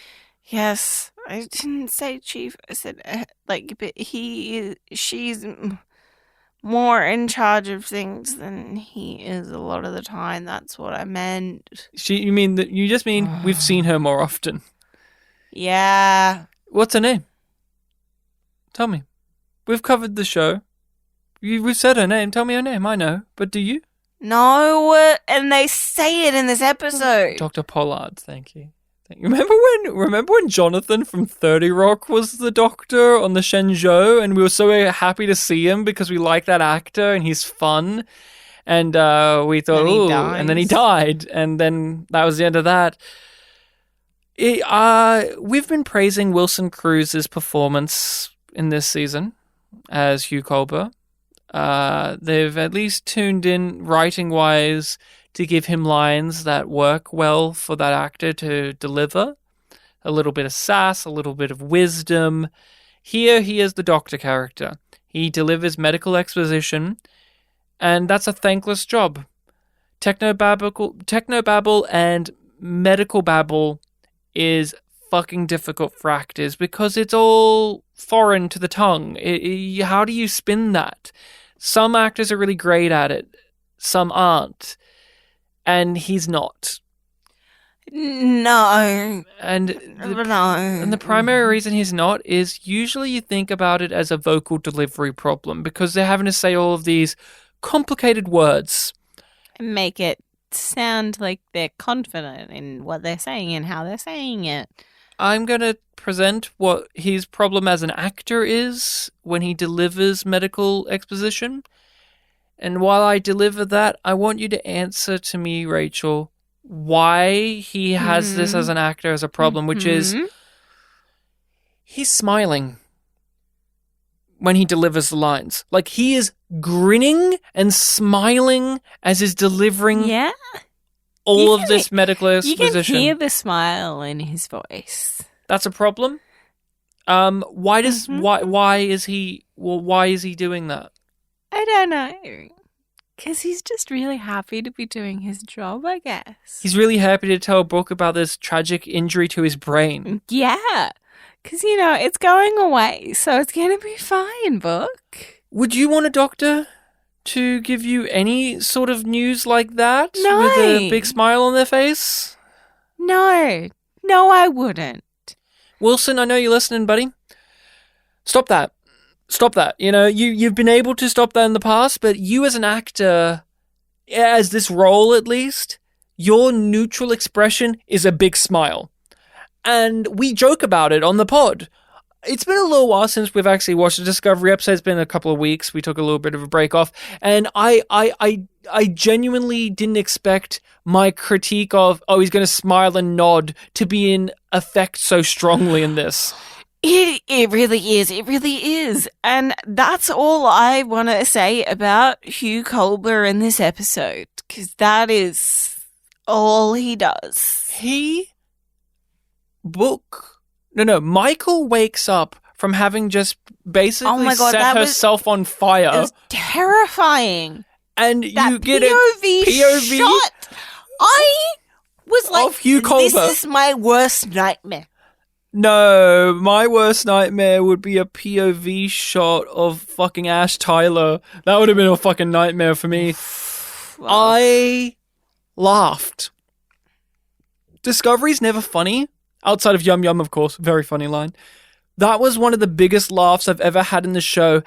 Yes. I didn't say chief. I said, but she's more in charge of things than he is a lot of the time. That's what I meant. You just mean we've seen her more often. Yeah. What's her name? Tell me. We've covered the show. We've said her name. Tell me her name. I know. But do you? No, and they say it in this episode. Dr. Pollard, thank you. Remember when Jonathan from 30 Rock was the doctor on the Shenzhou, and we were so happy to see him because we like that actor and he's fun, and we thought, and then he died, and then that was the end of that. We've been praising Wilson Cruz's performance in this season as Hugh Culber. They've at least tuned in writing-wise to give him lines that work well for that actor to deliver. A little bit of sass, a little bit of wisdom. Here he is the doctor character. He delivers medical exposition, And that's a thankless job. Technobabble and medical babble is fucking difficult for actors because it's all foreign to the tongue. How do you spin that? Some actors are really great at it. Some aren't. And he's not. No. And the primary reason he's not is usually you think about it as a vocal delivery problem because they're having to say all of these complicated words. Make it sound like they're confident in what they're saying and how they're saying it. I'm going to present what his problem as an actor is when he delivers medical exposition. And while I deliver that, I want you to answer to me, Rachel, why he has this as an actor as a problem, which is he's smiling when he delivers the lines. Like, he is grinning and smiling as he's delivering all of this medical exposition. You can hear the smile in his voice. That's a problem. Why is he doing that? I don't know. Because he's just really happy to be doing his job, I guess. He's really happy to tell Brooke about this tragic injury to his brain. Yeah. Because, it's going away, so it's going to be fine, Brooke. Would you want a doctor to give you any sort of news like that? No. With a big smile on their face? No. No, I wouldn't. Wilson, I know you're listening, buddy. Stop that. Stop that. You've been able to stop that in the past, but you as an actor, as this role at least, your neutral expression is a big smile. And we joke about it on the pod. It's been a little while since we've actually watched a Discovery episode. It's been a couple of weeks. We took a little bit of a break off. And I genuinely didn't expect my critique of, he's going to smile and nod to be in effect so strongly in this. It really is. It really is. And that's all I want to say about Hugh Culber in this episode, because that is all he does. Michael wakes up from having just basically set herself on fire. It was terrifying. And that you get POV a POV shot. I was like, of Hugh Culber. This is my worst nightmare. No, my worst nightmare would be a POV shot of fucking Ash Tyler. That would have been a fucking nightmare for me. I laughed. Discovery's never funny. Outside of Yum Yum, of course. Very funny line. That was one of the biggest laughs I've ever had in the show.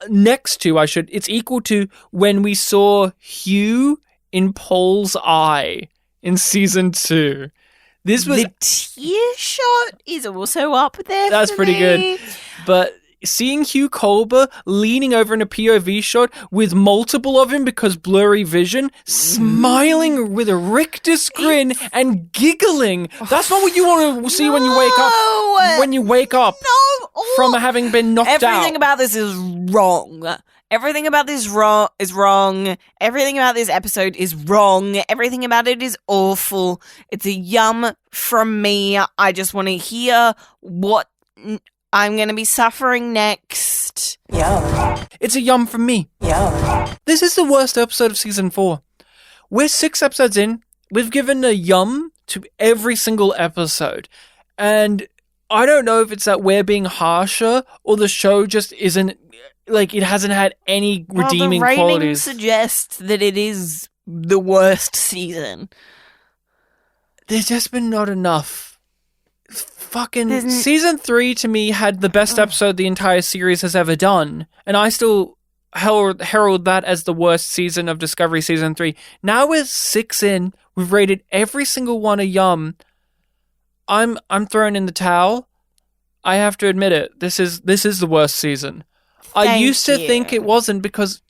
It's equal to when we saw Hugh in Paul's eye in season 2. This was the tear shot is also up there. That's pretty good. But seeing Hugh Culber leaning over in a POV shot with multiple of him because blurry vision, smiling with a rictus grin and giggling. That's not what you want to see when you wake up. When you wake up from having been knocked out. Everything about this is wrong. Everything about this is wrong. Everything about this episode is wrong. Everything about it is awful. It's a yum from me. I just want to hear what I'm going to be suffering next. Yum. It's a yum from me. Yum. This is the worst episode of season 4. We're 6 episodes in. We've given a yum to every single episode. And I don't know if it's that we're being harsher or the show just isn't, like, it hasn't had any redeeming the rating qualities. Suggests that it is the worst season. There's just been not enough. Fucking season 3 to me had the best episode the entire series has ever done, and I still herald that as the worst season of Discovery season 3. Now we're 6 in. We've rated every single one a yum. I'm throwing in the towel. I have to admit it. This is the worst season. I used to think it wasn't because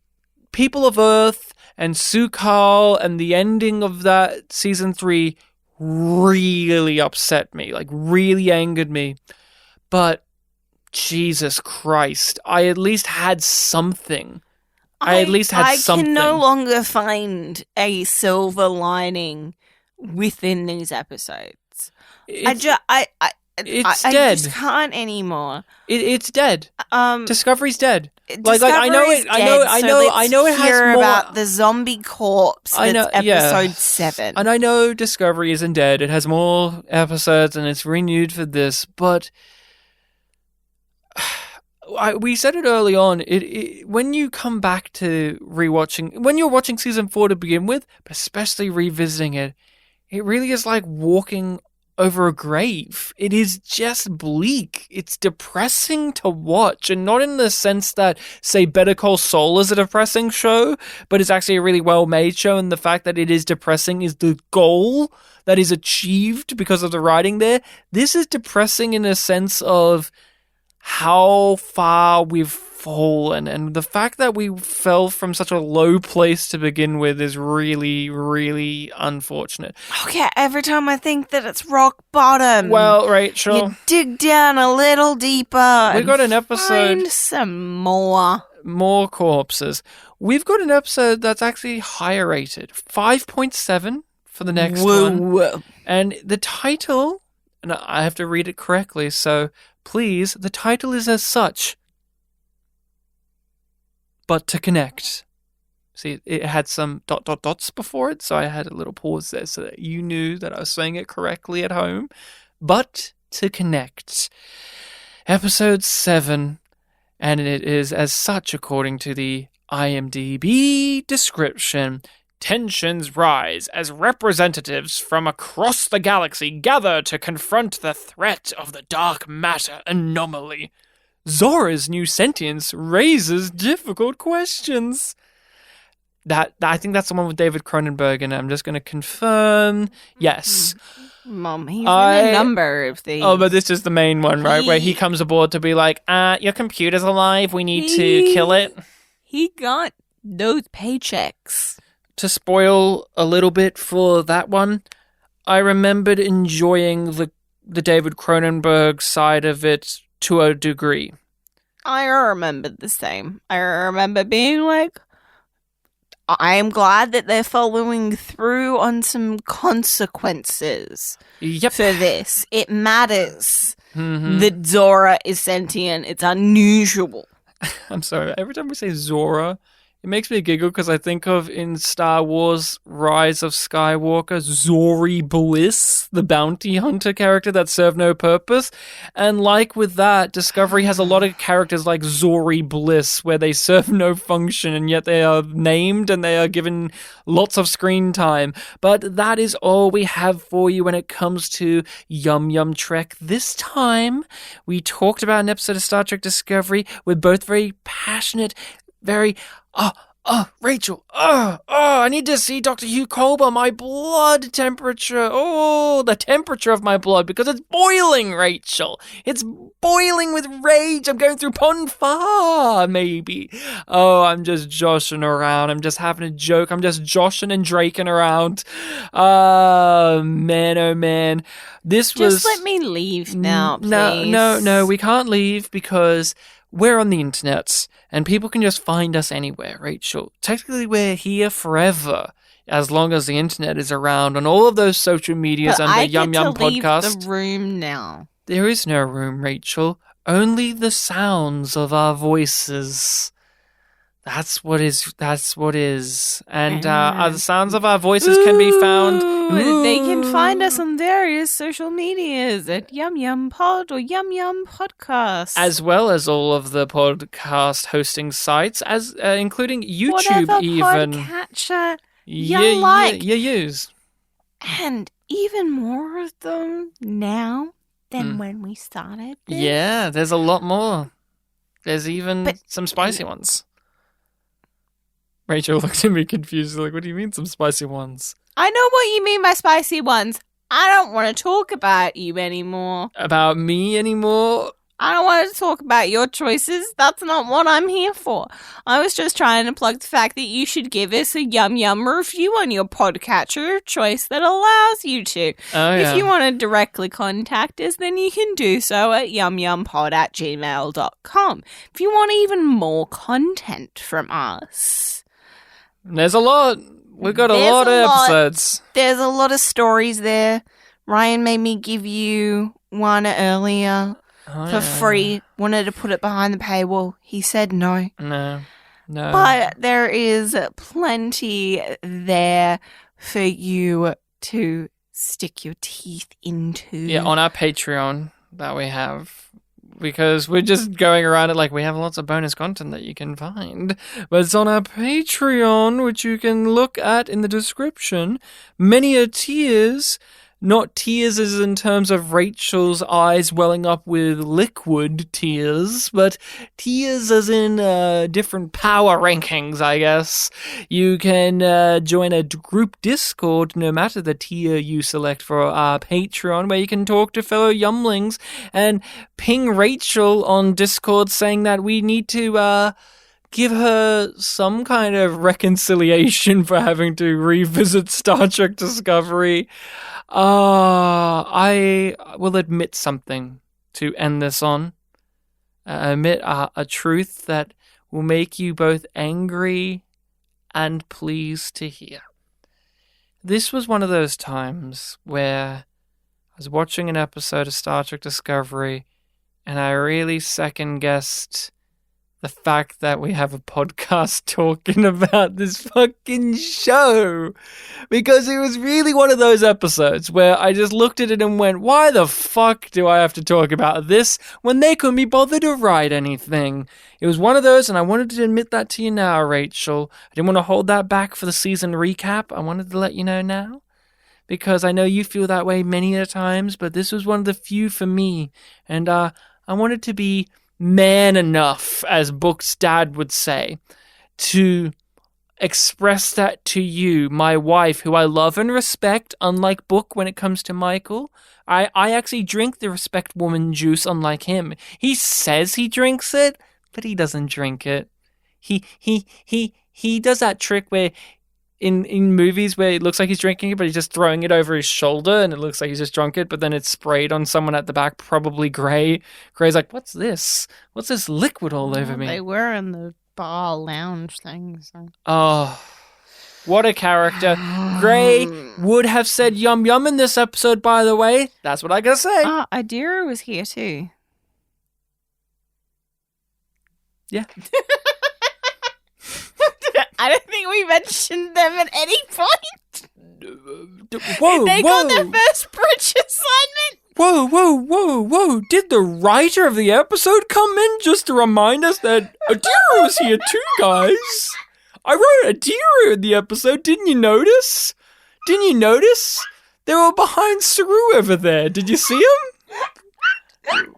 People of Earth and Su'Kal and the ending of that season 3 really upset me, like really angered me. But Jesus Christ, I at least had something. I can no longer find a silver lining within these episodes. It's I dead. just can't anymore. It's dead. Discovery's dead. I know it. I know it has more about the zombie corpse. That's episode 7, and I know Discovery isn't dead. It has more episodes, and it's renewed for this. But we said it early on. When you come back to rewatching, when you're watching season 4 to begin with, but especially revisiting it, it really is like walking over a grave. It is just bleak. It's depressing to watch, and not in the sense that, say, Better Call Saul is a depressing show, but it's actually a really well-made show, and the fact that it is depressing is the goal that is achieved because of the writing there. This is depressing in a sense of how far we've fallen, and the fact that we fell from such a low place to begin with is really, really unfortunate. Okay, every time I think that it's rock bottom, well, Rachel, you dig down a little deeper. We got an episode. Find some more corpses. We've got an episode that's actually higher rated, 5.7 for the next one, and the title, and I have to read it correctly, so please, the title is as such. But to connect. See, it had some ... dots before it, so I had a little pause there so that you knew that I was saying it correctly at home. But to connect. Episode 7, and it is as such according to the IMDb description. Tensions rise as representatives from across the galaxy gather to confront the threat of the dark matter anomaly. Zora's new sentience raises difficult questions. I think that's the one with David Cronenberg, and I'm just going to confirm. Yes. Mom, he's in a number of these. Oh, but this is the main one, right? Where he comes aboard to be like, your computer's alive, we need to kill it. He got those paychecks. To spoil a little bit for that one, I remembered enjoying the David Cronenberg side of it to a degree. I remember the same. I remember being like, I am glad that they're following through on some consequences for this. It matters that Zora is sentient. It's unusual. I'm sorry. Every time we say Zora, it makes me giggle because I think of in Star Wars Rise of Skywalker, Zori Bliss, the bounty hunter character that served no purpose. And like with that, Discovery has a lot of characters like Zori Bliss where they serve no function and yet they are named and they are given lots of screen time. But that is all we have for you when it comes to Yum Yum Trek. This time, we talked about an episode of Star Trek Discovery. We're both very passionate, very... Rachel, I need to see Dr. Hugh Colber, my blood temperature, the temperature of my blood, because it's boiling, Rachel. It's boiling with rage. I'm going through Ponfar, maybe. I'm just joshing around. I'm just having a joke. I'm just joshing and draking around. Oh, man. This was... Just let me leave now, please. No, we can't leave because... we're on the internet, and people can just find us anywhere, Rachel. Technically, we're here forever, as long as the internet is around on all of those social medias under Yum Yum Podcast. I get to leave the room now. There is no room, Rachel. Only the sounds of our voices. That's what is. And the sounds of our voices can be found... They can find us on various social medias at YumYumPod or YumYumPodcast. As well as all of the podcast hosting sites, as including YouTube. Whatever even. Podcatcher you like. You use. And even more of them now than when we started this. Yeah, there's a lot more. There's even some spicy ones. Rachel looked at me confused, like, what do you mean some spicy ones? I know what you mean by spicy ones. I don't want to talk about you anymore. About me anymore? I don't want to talk about your choices. That's not what I'm here for. I was just trying to plug the fact that you should give us a Yum Yum review on your podcatcher of choice that allows you to. Oh, yeah. If you want to directly contact us, then you can do so at yumyumpod@gmail.com. If you want even more content from us. There's a lot. We've got a lot of episodes. There's a lot of stories there. Ryan made me give you one earlier. for free, wanted to put it behind the paywall. He said no. No. But there is plenty there for you to stick your teeth into. Yeah, on our Patreon that we have. Because we're just going around it like we have lots of bonus content that you can find. But it's on our Patreon, which you can look at in the description. Many a tiers. Not tears as in terms of Rachel's eyes welling up with liquid tears, but tears as in different power rankings, I guess. You can join a group Discord no matter the tier you select for our Patreon, where you can talk to fellow Yumlings and ping Rachel on Discord saying that we need to give her some kind of reconciliation for having to revisit Star Trek Discovery. I will admit something to end this on. Admit a truth that will make you both angry and pleased to hear. This was one of those times where I was watching an episode of Star Trek Discovery and I really second-guessed the fact that we have a podcast talking about this fucking show. Because it was really one of those episodes where I just looked at it and went, why the fuck do I have to talk about this when they couldn't be bothered to write anything? It was one of those, and I wanted to admit that to you now, Rachel. I didn't want to hold that back for the season recap. I wanted to let you know now. Because I know you feel that way many a times, but this was one of the few for me. And I wanted to be man enough, as Book's dad would say, to express that to you, my wife, who I love and respect, unlike Book when it comes to Michael. I actually drink the respect woman juice, unlike him. He says he drinks it, but he doesn't drink it. He does that trick where in movies where it looks like he's drinking it, but he's just throwing it over his shoulder and it looks like he's just drunk it, but then it's sprayed on someone at the back, probably Gray. Gray's like, what's this? What's this liquid all over me? They were in the bar lounge thing. So. Oh, what a character. Gray would have said yum yum in this episode, by the way. That's what I gotta say. Adira was here too. Yeah. I don't think we mentioned them at any point. Whoa, they got their first bridge assignment. Whoa. Did the writer of the episode come in just to remind us that Adira was here too, guys? I wrote Adira in the episode. Didn't you notice? They were behind Saru over there. Did you see him?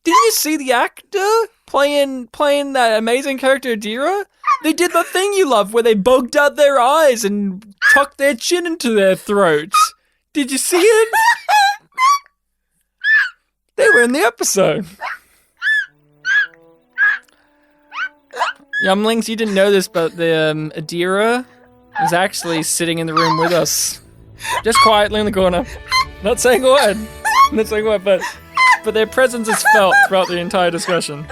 Didn't you see the actor playing that amazing character Adira? They did the thing you love where they bugged out their eyes and tucked their chin into their throats. Did you see it? They were in the episode. Yumlings, you didn't know this, but the Adira is actually sitting in the room with us. Just quietly in the corner. Not saying a word, but their presence is felt throughout the entire discussion.